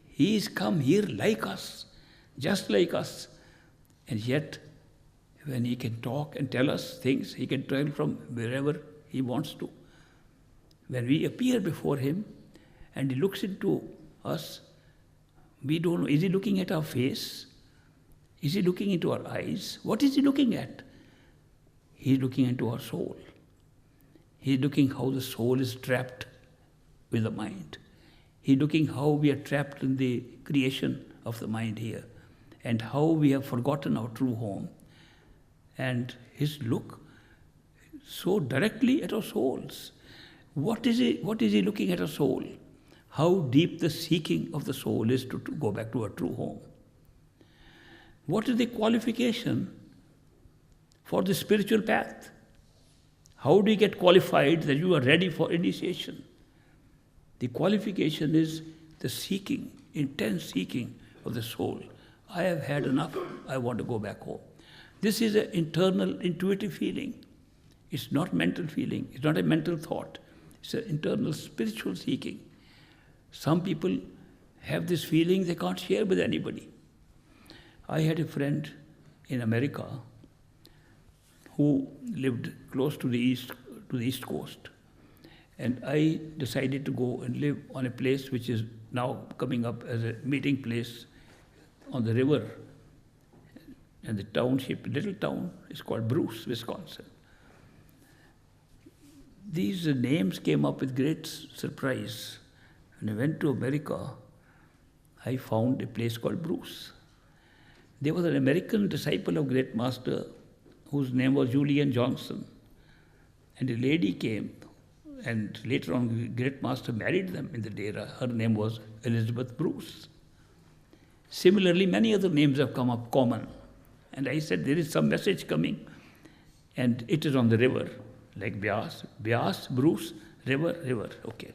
He is come here like us, just like us. And yet, when he can talk and tell us things, he can tell from wherever he wants to. When we appear before him and he looks into us, we don't know, is he looking at our face? Is he looking into our eyes? What is he looking at? He is looking into our soul. He is looking how the soul is trapped with the mind. He is looking how we are trapped in the creation of the mind here and how we have forgotten our true home. And his look so directly at our souls. What is he looking at our soul? How deep the seeking of the soul is to go back to our true home. What is the qualification for the spiritual path? How do you get qualified that you are ready for initiation? The qualification is the seeking, intense seeking of the soul. I have had enough, I want to go back home. This is an internal, intuitive feeling. It's not mental feeling, it's not a mental thought. It's an internal spiritual seeking. Some people have this feeling they can't share with anybody. I had a friend in America who lived close to the east coast. And I decided to go and live on a place which is now coming up as a meeting place on the river. And the township, little town, is called Bruce, Wisconsin. These names came up with great surprise. When I went to America, I found a place called Bruce. There was an American disciple of Great Master whose name was Julian Johnson. And a lady came, and later on Great Master married them in the Dera. Her name was Elizabeth Bruce. Similarly, many other names have come up common. And I said, there is some message coming, and it is on the river, like Byas, Bruce, river, okay.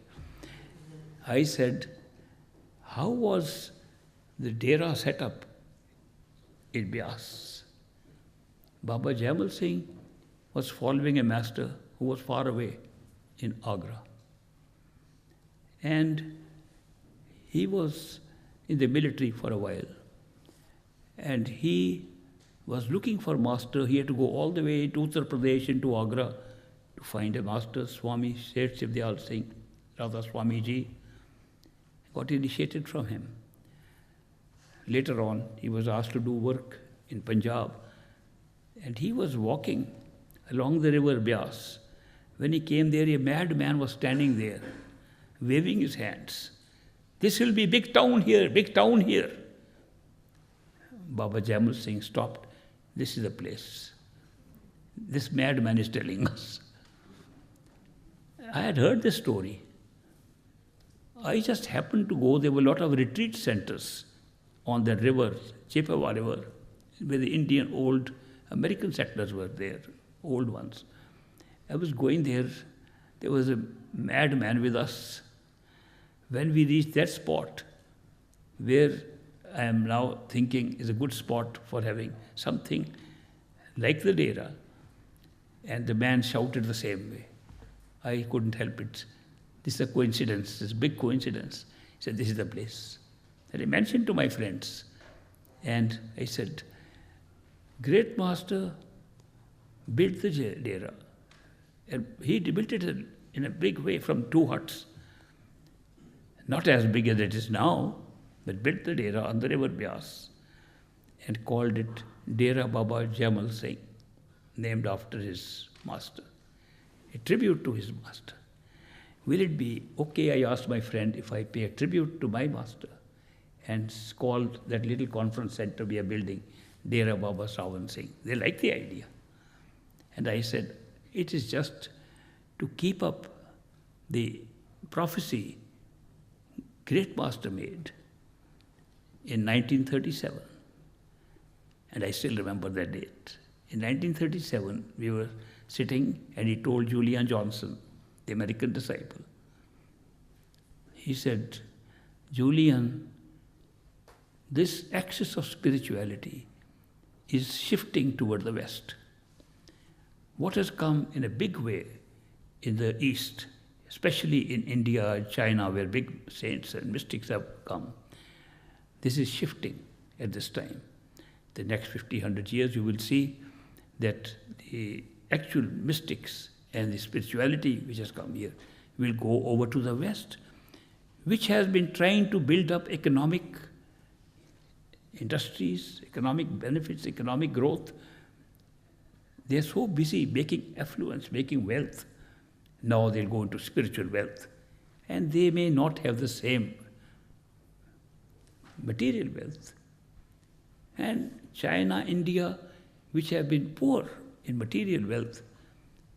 I said, how was the Dera set up in Byas? Baba Jaimal Singh was following a master who was far away in Agra. And he was in the military for a while. And he was looking for master. He had to go all the way to Uttar Pradesh into Agra to find a master, Swami Seth Shivdayal Singh, Radha Swamiji, got initiated from him. Later on, he was asked to do work in Punjab, and he was walking along the river Byas. When he came there, a madman was standing there, waving his hands. This will be big town here, big town here. Baba Jaimal Singh stopped. This is the place. This madman is telling us. I had heard this story. I just happened to go. There were a lot of retreat centers on that river, Chippewa River, where the Indian old American settlers were there, old ones. I was going there. There was a madman with us. When we reached that spot, where I am now thinking is a good spot for having something like the Dera, and the man shouted the same way. I couldn't help it. This is a coincidence, this big coincidence. He said, this is the place. And I mentioned to my friends, and I said, Great Master built the Dera. And he built it in a big way from 2 huts. Not as big as it is now, but built the Dera on the river Byas and called it Dera Baba Jaimal Singh, named after his master, a tribute to his master. Will it be okay, I asked my friend, if I pay a tribute to my master and called that little conference center we are building Dera Baba Sawan Singh? They liked the idea. And I said, it is just to keep up the prophecy Great Master made in 1937. And I still remember that date. In 1937, we were sitting and he told Julian Johnson, the American disciple, he said, Julian, this axis of spirituality is shifting toward the West. What has come in a big way in the East, especially in India, China, where big saints and mystics have come, this is shifting at this time. The next 50, 100 years, you will see that the actual mystics and the spirituality which has come here will go over to the West, which has been trying to build up economic industries, economic benefits, economic growth. They are so busy making affluence, making wealth. Now they'll go into spiritual wealth. And they may not have the same material wealth. And China, India, which have been poor in material wealth,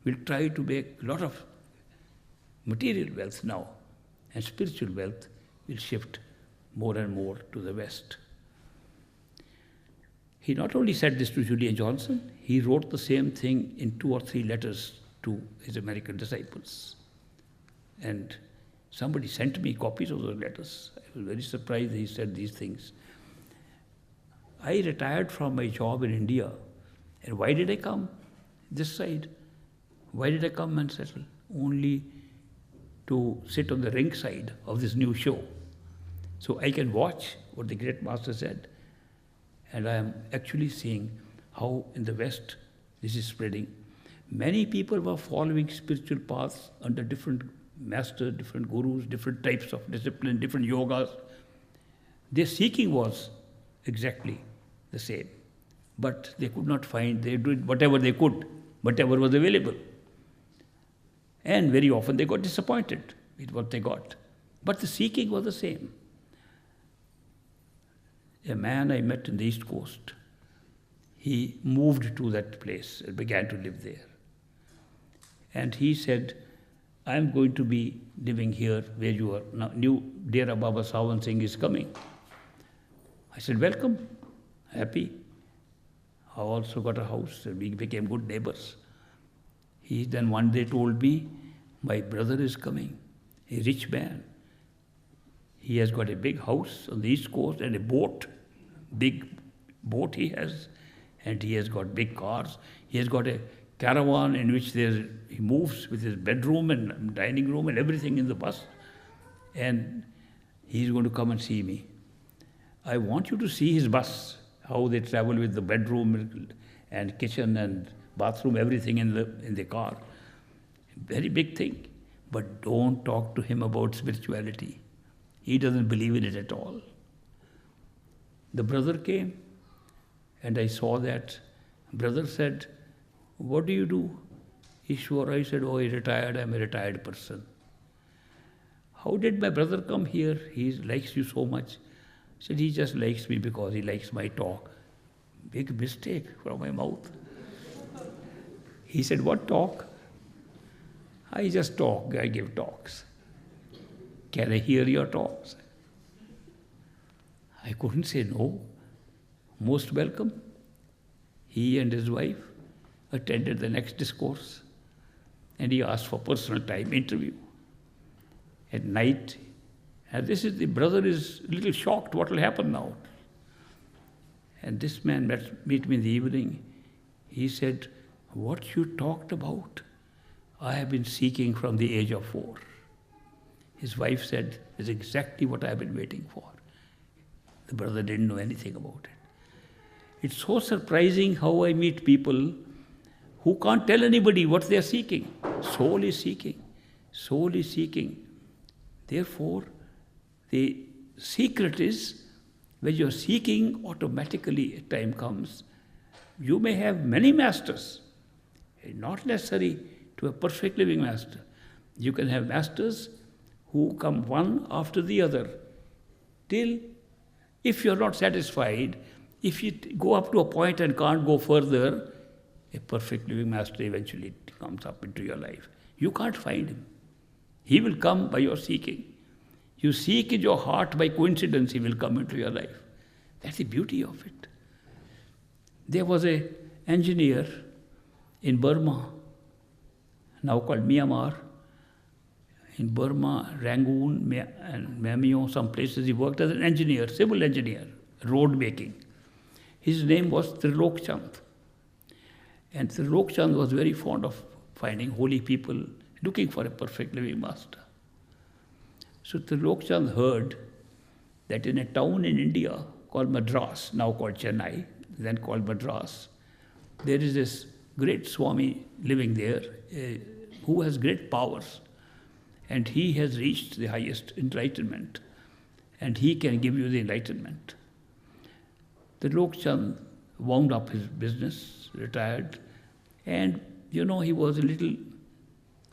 will try to make a lot of material wealth now. And spiritual wealth will shift more and more to the West. He not only said this to Julian Johnson, he wrote the same thing in 2 or 3 letters to his American disciples. And somebody sent me copies of those letters. I was very surprised that he said these things. I retired from my job in India. And why did I come this side? Why did I come and settle? Only to sit on the ring side of this new show. So I can watch what the great master said. And I am actually seeing how in the West this is spreading. Many people were following spiritual paths under different masters, different gurus, different types of discipline, different yogas. Their seeking was exactly the same. But they could not find, they did whatever they could, whatever was available. And very often they got disappointed with what they got. But the seeking was the same. A man I met in the East Coast, he moved to that place and began to live there. And he said, I'm going to be living here where you are now. New Dera Baba Sawan Singh is coming. I said, welcome, happy. I also got a house and we became good neighbors. He then one day told me, my brother is coming, a rich man. He has got a big house on the East Coast and a boat, big boat he has, and he has got big cars. He has got a caravan in which he moves with his bedroom and dining room and everything in the bus. And he's going to come and see me. I want you to see his bus, how they travel with the bedroom and kitchen and bathroom, everything in the car. Very big thing. But don't talk to him about spirituality. He doesn't believe in it at all. The brother came and I saw that. Brother said, what do you do? Ishwar, I said, oh, I retired, I'm a retired person. How did my brother come here? He likes you so much. I said, he just likes me because he likes my talk. Big mistake from my mouth. He said, what talk? I just talk, I give talks. Can I hear your talks? I couldn't say no. Most welcome. He and his wife attended the next discourse and he asked for personal time interview. At night, and the brother is a little shocked, what will happen now? And this man met me in the evening. He said, what you talked about, I have been seeking from the age of 4. His wife said, it's exactly what I have been waiting for. The brother didn't know anything about it. It's so surprising how I meet people who can't tell anybody what they are seeking. Soul is seeking. Soul is seeking. Therefore, the secret is when you're seeking, automatically a time comes. You may have many masters. It's not necessary to a perfect living master. You can have masters who come one after the other till, if you're not satisfied, if you go up to a point and can't go further, a perfect living master eventually comes up into your life. You can't find him. He will come by your seeking. You seek in your heart, by coincidence he will come into your life. That's the beauty of it. There was an engineer in Burma, now called Myanmar. in Burma, Rangoon, and Mamio, some places he worked as an engineer, civil engineer, road making. His name was Trilok Chand. And Trilok Chand was very fond of finding holy people, looking for a perfect living master. So Trilok Chand heard that in a town in India called Madras, now called Chennai, then called Madras, there is this great Swami living there who has great powers. And he has reached the highest enlightenment. And he can give you the enlightenment. Trilok Chand wound up his business, retired. And, he was a little,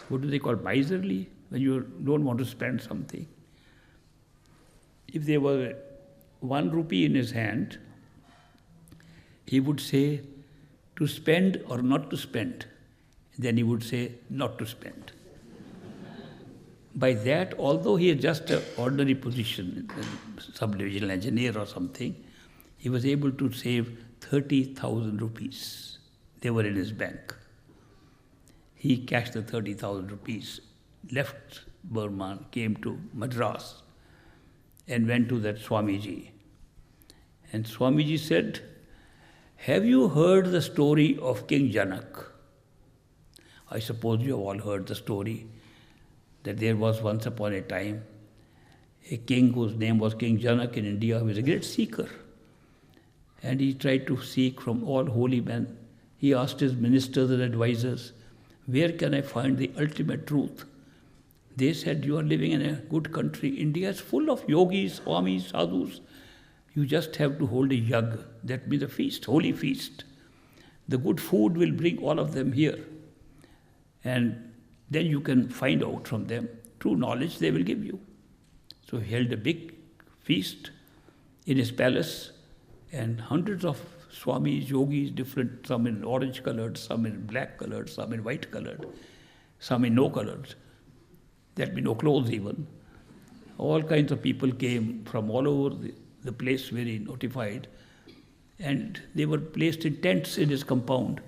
what do they call, miserly, when you don't want to spend something. If there were 1 rupee in his hand, he would say to spend or not to spend. Then he would say not to spend. By that, although he had just an ordinary position, sub-divisional engineer or something, he was able to save 30,000 rupees. They were in his bank. He cashed the 30,000 rupees, left Burma, came to Madras, and went to that Swamiji. And Swamiji said, "Have you heard the story of King Janak?" I suppose you have all heard the story that there was once upon a time a king whose name was King Janak in India. He was a great seeker. And he tried to seek from all holy men. He asked his ministers and advisors, "Where can I find the ultimate truth?" They said, "You are living in a good country. India is full of yogis, swamis, sadhus. You just have to hold a yag, that means a feast, holy feast. The good food will bring all of them here. And then you can find out from them true knowledge they will give you." So he held a big feast in his palace, and hundreds of swamis, yogis, different, some in orange colored, some in black colored, some in white colored, some in no colored. There'd be no clothes even. All kinds of people came from all over the place where he notified, and they were placed in tents in his compound.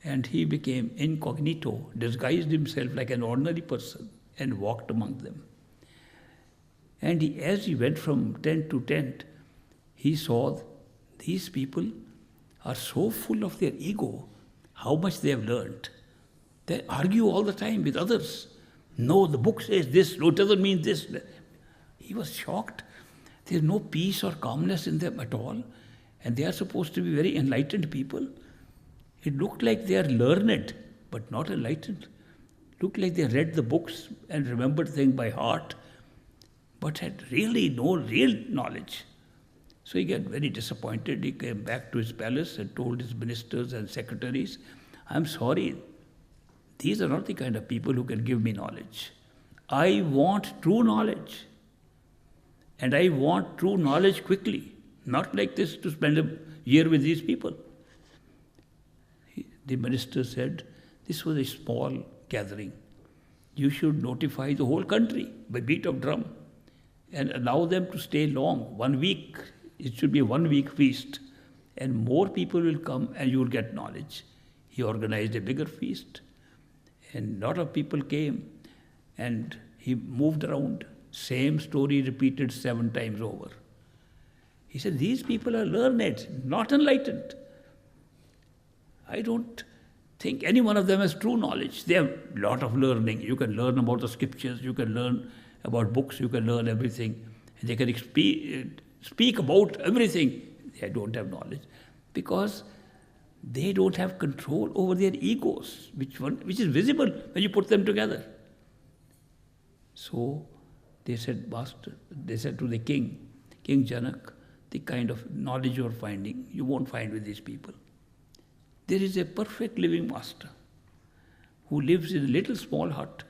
And he became incognito, disguised himself like an ordinary person, and walked among them. And as he went from tent to tent, he saw these people are so full of their ego, how much they have learned. They argue all the time with others. No, the book says this, no, it doesn't mean this. He was shocked. There's no peace or calmness in them at all. And they are supposed to be very enlightened people. It looked like they are learned, but not enlightened. Looked like they read the books and remembered things by heart, but had really no real knowledge. So he got very disappointed. He came back to his palace and told his ministers and secretaries, "I'm sorry, these are not the kind of people who can give me knowledge. I want true knowledge. And I want true knowledge quickly, not like this to spend a year with these people." The minister said, "This was a small gathering. You should notify the whole country by beat of drum and allow them to stay long, 1 week. It should be a 1-week feast. And more people will come and you will get knowledge." He organized a bigger feast. And a lot of people came and he moved around. Same story repeated 7 times over. He said, "These people are learned, not enlightened. I don't think any one of them has true knowledge. They have a lot of learning. You can learn about the scriptures, you can learn about books, you can learn everything. And they can speak about everything. They don't have knowledge because they don't have control over their egos, which is visible when you put them together." So they said, "Master," they said to the king, "King Janak, the kind of knowledge you're finding, you won't find with these people. There is a perfect living master who lives in a little small hut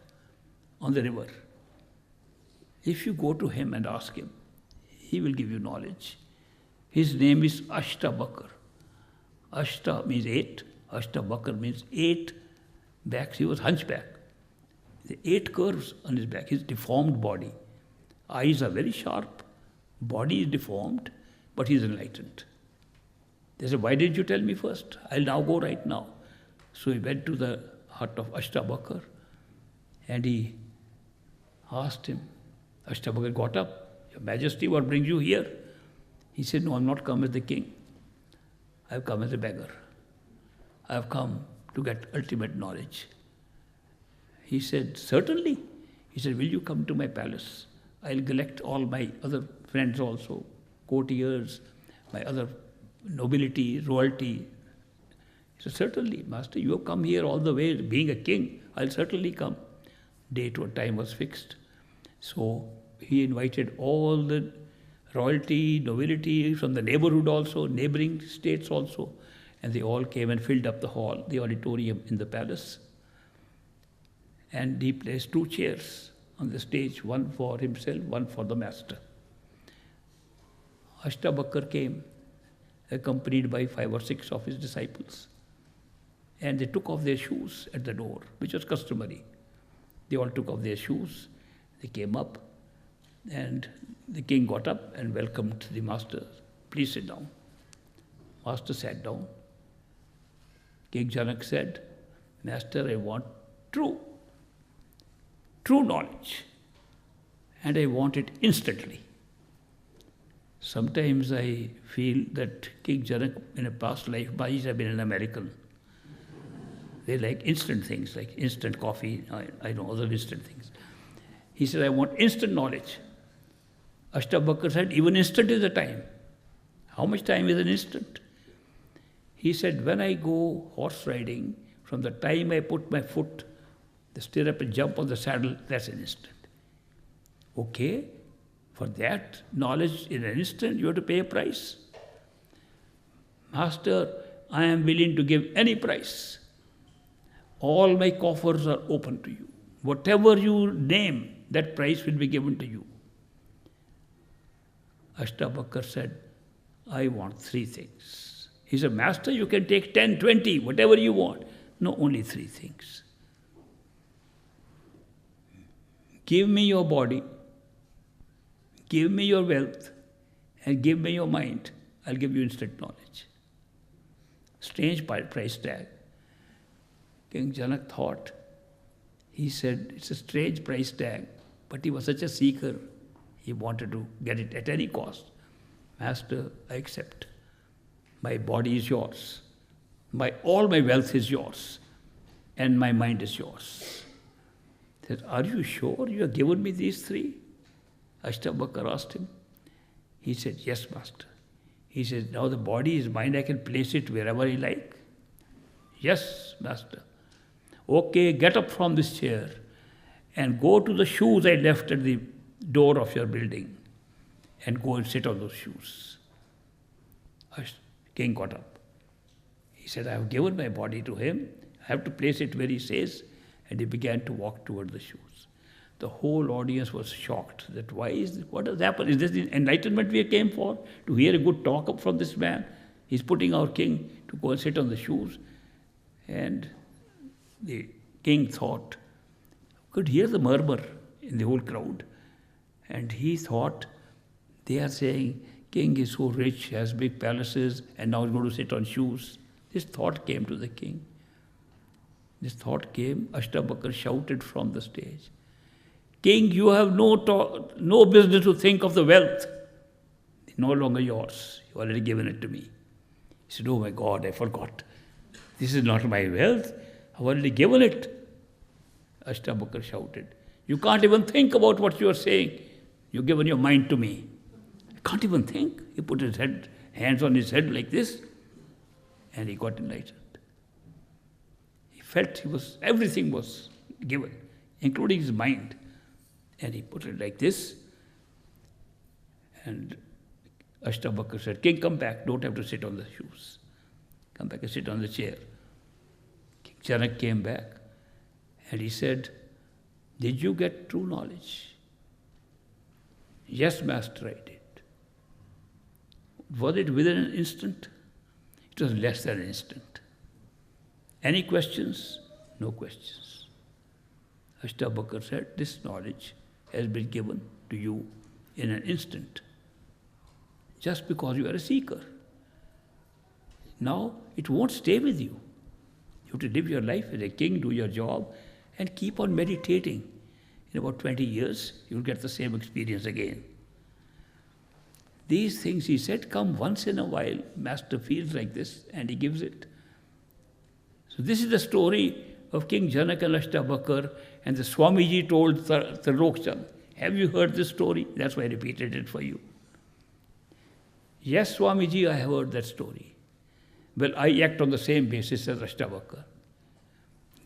on the river. If you go to him and ask him, he will give you knowledge. His name is Ashtabakar. Ashta means 8. Ashtabakar means 8 backs. He was hunchback. The 8 curves on his back, his deformed body. Eyes are very sharp. Body is deformed, but he is enlightened." They said, "Why didn't you tell me first? I'll now go right now." So he went to the hut of Ashtabakar and he Asked him. Ashtabakar got up. Your Majesty, what brings you here? He said, no, I'm not come as the king. I've come as a beggar. I've come to get ultimate knowledge. He said, certainly. He said, will you come to my palace? I'll collect all my other friends also, courtiers, my other nobility, royalty. He said, certainly, Master, you have come here all the way, being a king. I'll certainly come. Date or time was fixed. So he invited all the royalty, nobility from the neighborhood also, neighboring states also, and they all came and filled up the hall, the auditorium in the palace. And he placed 2 chairs on the stage, one for himself, one for the master. Ashtabakar came, accompanied by 5 or 6 of his disciples. And they took off their shoes at the door, which was customary. They all took off their shoes. They came up, and the king got up and welcomed the master. Please sit down. Master sat down. King Janak said, Master, I want true knowledge, and I want it instantly. Sometimes I feel that King Janak in a past life might have been an American. They like instant things, like instant coffee, I know other instant things. He said, I want instant knowledge. Ashtabakar said, even instant is a time. How much time is an instant? He said, when I go horse riding, from the time I put my foot, the stirrup and jump on the saddle, that's an instant. Okay, for that knowledge in an instant, you have to pay a price. Master, I am willing to give any price. All my coffers are open to you. Whatever you name, that price will be given to you. Ashtabakar said, I want 3 things. He said, Master, you can take 10, 20, whatever you want. No, only 3 things. Give me your body, give me your wealth, and give me your mind. I'll give you instant knowledge. Strange price tag. King Janak thought. He said, it's a strange price tag, but he was such a seeker. He wanted to get it at any cost. Master, I accept. My body is yours. All my wealth is yours. And my mind is yours. He said, are you sure you have given me these 3? Ashtabakar asked him. He said, yes, Master. He said, now the body is mine, I can place it wherever I like. Yes, Master. Okay, get up from this chair and go to the shoes I left at the door of your building and go and sit on those shoes. King got up. He said, I have given my body to him. I have to place it where he says. And he began to walk toward the shoes. The whole audience was shocked that what has happened? Is this the enlightenment we came for? To hear a good talk up from this man? He's putting our king to go and sit on the shoes. And the king thought, could hear the murmur in the whole crowd. And he thought, they are saying, king is so rich, has big palaces, and now he's going to sit on shoes. This thought came to the king. This thought came, Ashtabakar shouted from the stage, King, you have no business to think of the wealth. It's no longer yours. You already given it to me. He said, oh my God, I forgot. This is not my wealth. I've already given it. Ashtabakar shouted, you can't even think about what you are saying. You've given your mind to me. I can't even think. He put his hands on his head like this, and he got enlightened. He felt everything was given, including his mind. And he put it like this. And Ashtabakar said, King, come back. Don't have to sit on the shoes. Come back and sit on the chair. King Janak came back. And he said, did you get true knowledge? Yes, Master, I did. Was it within an instant? It was less than an instant. Any questions? No questions. Ashtabakar said, this knowledge has been given to you in an instant, just because you are a seeker. Now, it won't stay with you. You have to live your life as a king, do your job, and keep on meditating. in about 20 years, you'll get the same experience again. These things, he said, come once in a while. Master feels like this, and he gives it. So this is the story of King Janak and Ashtabakar, and the Swamiji told Trilok Chand. Have you heard this story? That's why I repeated it for you. Yes, Swamiji, I have heard that story. Well, I act on the same basis as Ashtabakar.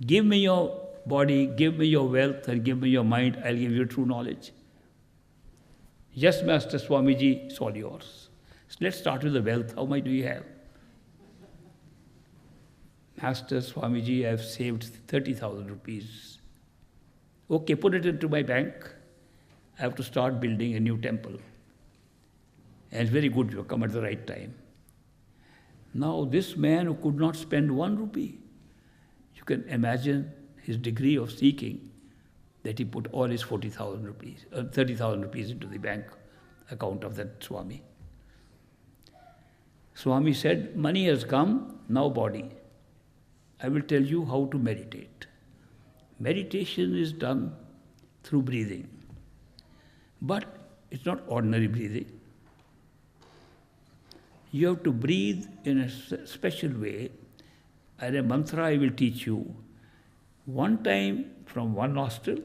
Give me your body, give me your wealth, and give me your mind, I'll give you true knowledge. Yes, Master Swamiji, it's all yours. So let's start with the wealth. How much do you have? Master Swamiji, I have saved 30,000 rupees. Okay, put it into my bank. I have to start building a new temple. And it's very good you have come at the right time. Now, this man who could not spend 1 rupee, you can imagine his degree of seeking, that he put all his 40,000 rupees, 30,000 rupees into the bank account of that Swami. Swami said, money has come, now body. I will tell you how to meditate. Meditation is done through breathing. But it's not ordinary breathing. You have to breathe in a special way. And a mantra I will teach you. One time from one nostril,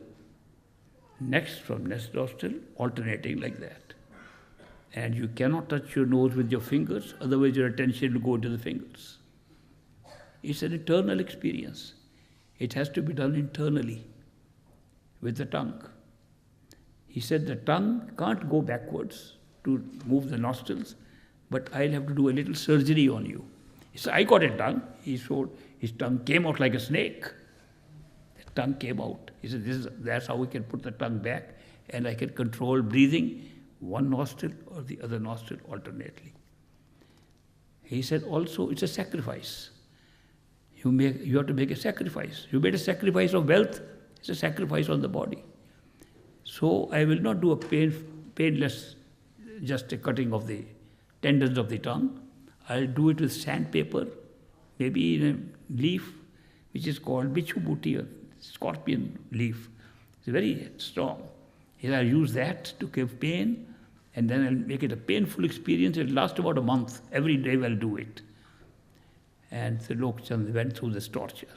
next from next nostril, alternating like that. And you cannot touch your nose with your fingers, otherwise your attention will go to the fingers. It's an internal experience. It has to be done internally with the tongue. He said the tongue can't go backwards to move the nostrils, but I'll have to do a little surgery on you. He said, I got it done. He showed his tongue came out like a snake. The tongue came out. He said, that's how we can put the tongue back, and I can control breathing, one nostril or the other nostril alternately. He said also it's a sacrifice. You have to make a sacrifice. You made a sacrifice of wealth, it's a sacrifice on the body. So I will not do a painless, just a cutting of the tendons of the tongue. I'll do it with sandpaper, maybe in a leaf which is called bichubuti, or scorpion leaf. It's very strong. I'll use that to give pain, and then I'll make it a painful experience. It'll last about a month. Every day I'll do it. And Trilok Chand went through this torture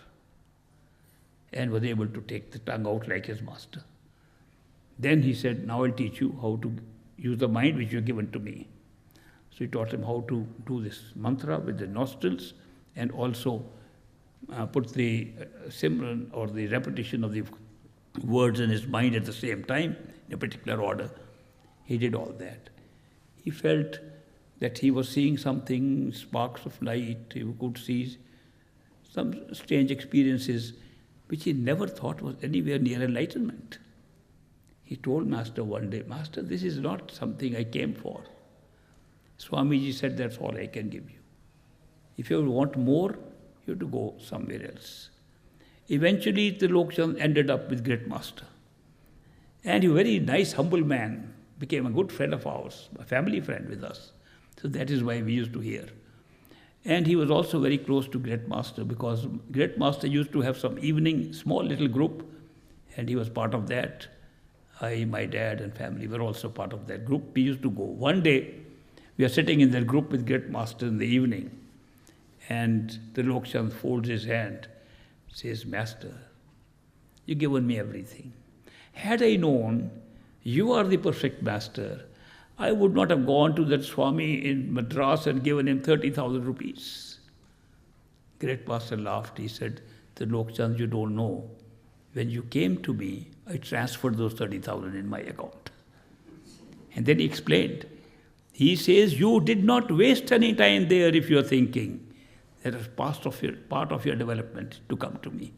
and was able to take the tongue out like his master. Then he said, now I'll teach you how to use the mind which you have given to me. So he taught him how to do this mantra with the nostrils, and also put the Simran or the repetition of the words in his mind at the same time in a particular order. He did all that. He felt that he was seeing something, sparks of light, he could see some strange experiences which he never thought was anywhere near enlightenment. He told Master one day, Master, this is not something I came for. Swamiji said, that's all I can give you. If you want more, you have to go somewhere else. Eventually, Trilok Chand ended up with Great Master. And a very nice, humble man, became a good friend of ours, a family friend with us. So that is why we used to hear. And he was also very close to Great Master, because Great Master used to have some evening, small little group, and he was part of that. I, my dad and family were also part of that group. We used to go. One day, we are sitting in that group with Great Master in the evening, and Trilok Chand folds his hand, says, Master, you've given me everything. Had I known you are the perfect master, I would not have gone to that Swami in Madras and given him 30,000 rupees. Great Master laughed. He said, Trilok Chand, you don't know. When you came to me, I transferred those 30,000 in my account. And then he explained. He says, you did not waste any time there if you're thinking. That is part of your development to come to me.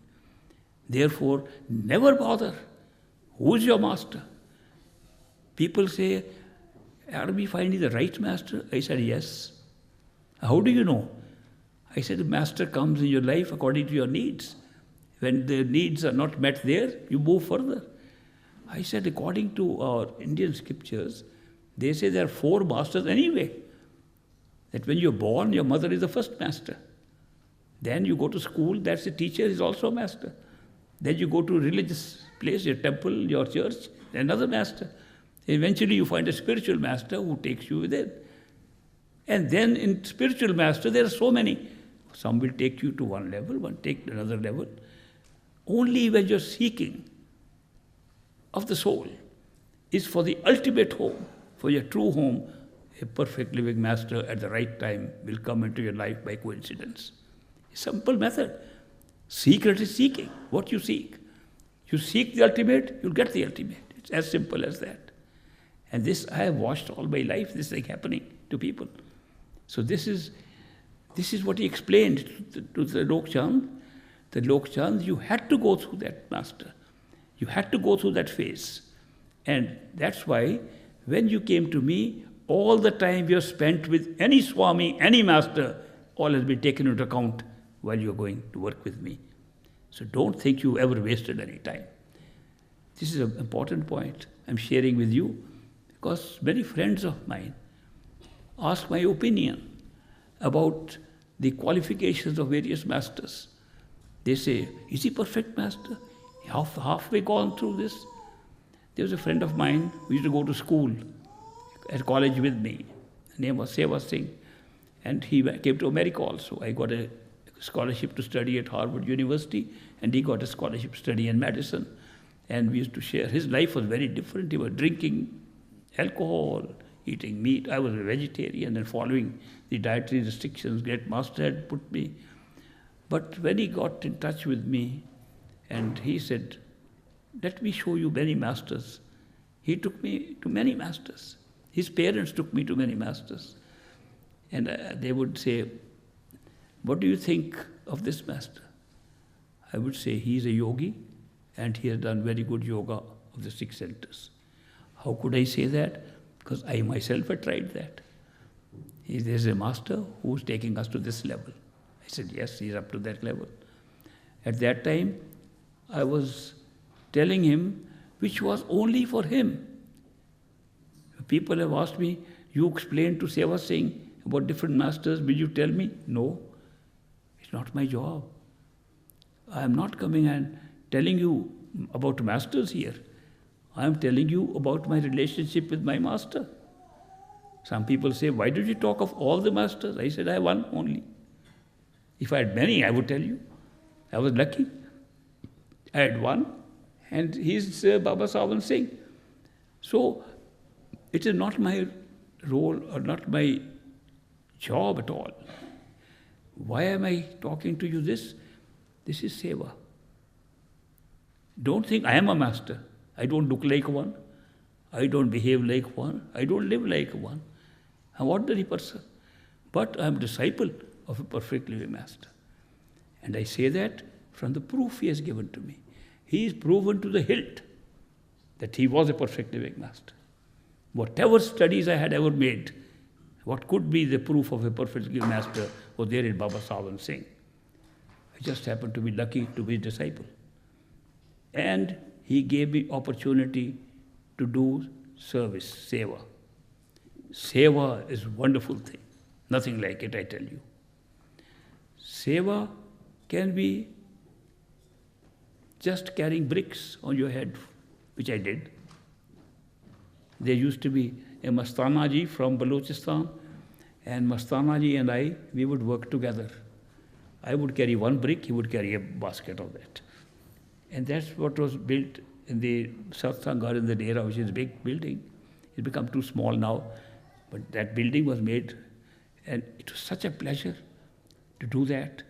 Therefore, never bother. Who's your master? People say, are we finding the right master? I said, yes. How do you know? I said, the master comes in your life according to your needs. When the needs are not met there, you move further. I said, according to our Indian scriptures, they say there are 4 masters anyway. That when you're born, your mother is the first master. Then you go to school, that's the teacher, is also a master. Then you go to a religious place, your temple, your church, another master. Eventually you find a spiritual master who takes you within. And then in spiritual master, there are so many. Some will take you to one level, one take another level. Only when you're seeking of the soul is for the ultimate home, for your true home, a perfect living master at the right time will come into your life by coincidence. A simple method. Secret is seeking what you seek. You seek the ultimate, you'll get the ultimate. It's as simple as that. And this I have watched all my life, this thing happening to people. So this is what he explained to the Lok Chand. The Lok Chand, you had to go through that master. You had to go through that phase. And that's why when you came to me, all the time you have spent with any Swami, any master, all has been taken into account while you're going to work with me. So don't think you ever wasted any time. This is an important point I'm sharing with you because many friends of mine ask my opinion about the qualifications of various masters. They say, is he perfect master? Halfway gone through this? There was a friend of mine who used to go to school at college with me. His name was Seva Singh. And he came to America also. I got a scholarship to study at Harvard University, and he got a scholarship to study in medicine. And we used to share. His life was very different. He was drinking alcohol, eating meat. I was a vegetarian and following the dietary restrictions Great Master had put me. But when he got in touch with me, and he said, let me show you many masters. He took me to many masters. His parents took me to many masters. And they would say, what do you think of this master? I would say, he's a yogi and he has done very good yoga of the 6 centers. How could I say that? Because I myself had tried that. There's a master who's taking us to this level. I said, yes, he's up to that level. At that time, I was telling him which was only for him. People have asked me, you explained to Seva Singh about different masters, will you tell me? No, it's not my job. I am not coming and telling you about masters here. I am telling you about my relationship with my master. Some people say, why did you talk of all the masters? I said, I have one only. If I had many, I would tell you. I was lucky. I had one, and he's Baba Sawan Singh. So, it is not my role or not my job at all. Why am I talking to you this? This is seva. Don't think I am a master. I don't look like one. I don't behave like one. I don't live like one. I'm an ordinary person. But I'm a disciple of a perfect living master. And I say that from the proof he has given to me. He is proven to the hilt that he was a perfect living master. Whatever studies I had ever made, what could be the proof of a perfect living master was there in Baba Sawan Singh. I just happened to be lucky to be his disciple. And he gave me opportunity to do service, seva. Seva is a wonderful thing. Nothing like it, I tell you. Seva can be just carrying bricks on your head, which I did. There used to be a Mastana ji from Balochistan, and Mastana ji and I, we would work together. I would carry one brick, he would carry a basket of that. And that's what was built in the Satsangar in the Dera, which is a big building. It's become too small now, but that building was made, and it was such a pleasure to do that.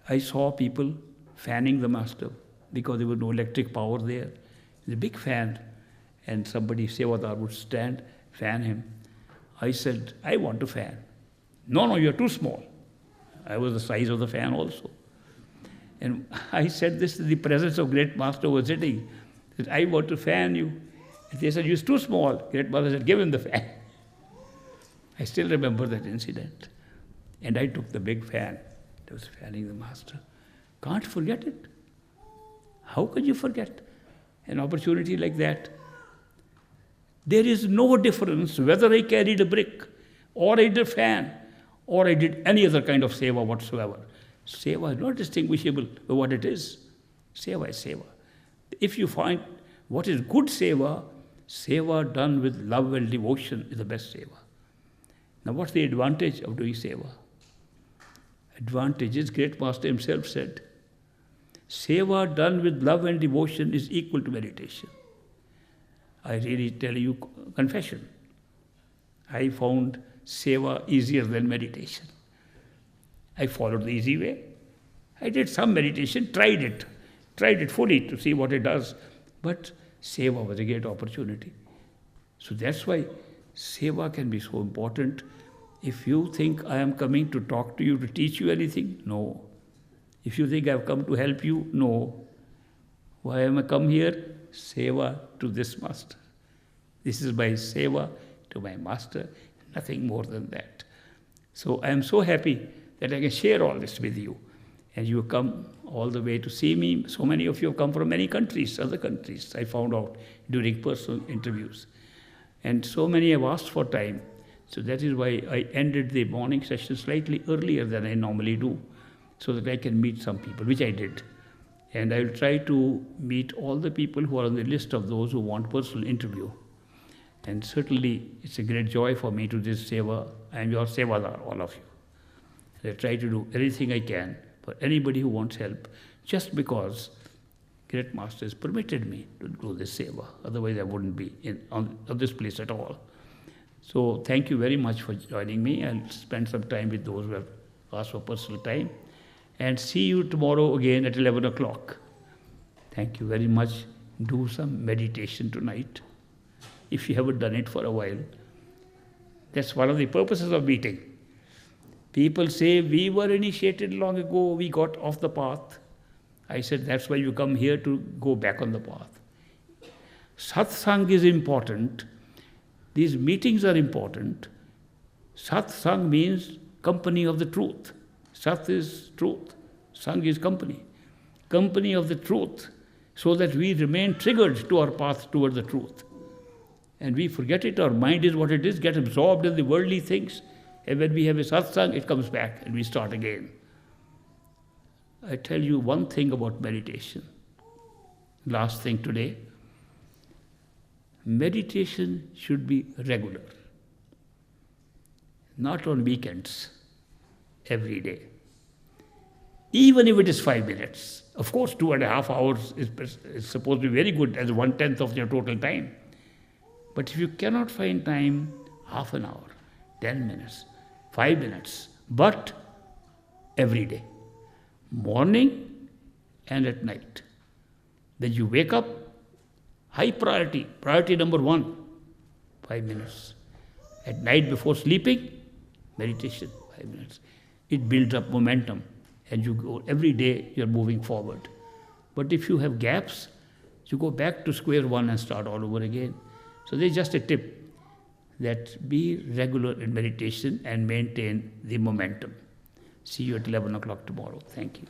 I saw people fanning the master because there was no electric power there. It's a big fan, and somebody, Sevadar, would stand, fan him. I said, I want to fan. No, you're too small. I was the size of the fan also. And I said this in the presence of Great Master who was sitting, that I want to fan you. And they said, you're too small. Great Master said, give him the fan. I still remember that incident. And I took the big fan that was fanning the master. Can't forget it. How could you forget an opportunity like that? There is no difference whether I carried a brick, or I did a fan, or I did any other kind of seva whatsoever. Seva is not distinguishable by what it is. Seva is seva. If you find what is good seva, seva done with love and devotion is the best seva. Now what's the advantage of doing seva? Advantage is, Great Master himself said, seva done with love and devotion is equal to meditation. I really tell you, confession. I found seva easier than meditation. I followed the easy way. I did some meditation, tried it fully to see what it does. But seva was a great opportunity. So that's why seva can be so important. If you think I am coming to talk to you, to teach you anything, no. If you think I have come to help you, no. Why am I come here? Seva to this master. This is my seva to my master, nothing more than that. So I am so happy that I can share all this with you. And you come all the way to see me. So many of you have come from many countries, other countries, I found out during personal interviews. And so many have asked for time. So that is why I ended the morning session slightly earlier than I normally do, so that I can meet some people, which I did. And I will try to meet all the people who are on the list of those who want personal interview. And certainly it's a great joy for me to do this seva. I am your sevadar, all of you. And I try to do everything I can for anybody who wants help, just because Great Master has permitted me to do this seva. Otherwise I wouldn't be on this place at all. So thank you very much for joining me. I'll spend some time with those who have asked for personal time. And see you tomorrow again at 11 o'clock. Thank you very much. Do some meditation tonight, if you haven't done it for a while. That's one of the purposes of meeting. People say, we were initiated long ago, we got off the path. I said, that's why you come here, to go back on the path. Satsang is important. These meetings are important. Satsang means company of the truth. Sat is truth. Sang is company. Company of the truth, so that we remain triggered to our path toward the truth. And we forget it, our mind is what it is, get absorbed in the worldly things. And when we have a satsang, it comes back and we start again. I tell you one thing about meditation. Last thing today. Meditation should be regular. Not on weekends, every day. Even if it is 5 minutes. Of course, 2.5 hours is supposed to be very good as 1/10 of your total time. But if you cannot find time, half an hour, 10 minutes, 5 minutes, but every day. Morning and at night. When you wake up, high priority, priority number 1, 5 minutes. At night before sleeping, meditation, 5 minutes. It builds up momentum, and you go, every day you're moving forward. But if you have gaps, you go back to square one and start all over again. So there's just a tip, that be regular in meditation and maintain the momentum. See you at 11 o'clock tomorrow. Thank you.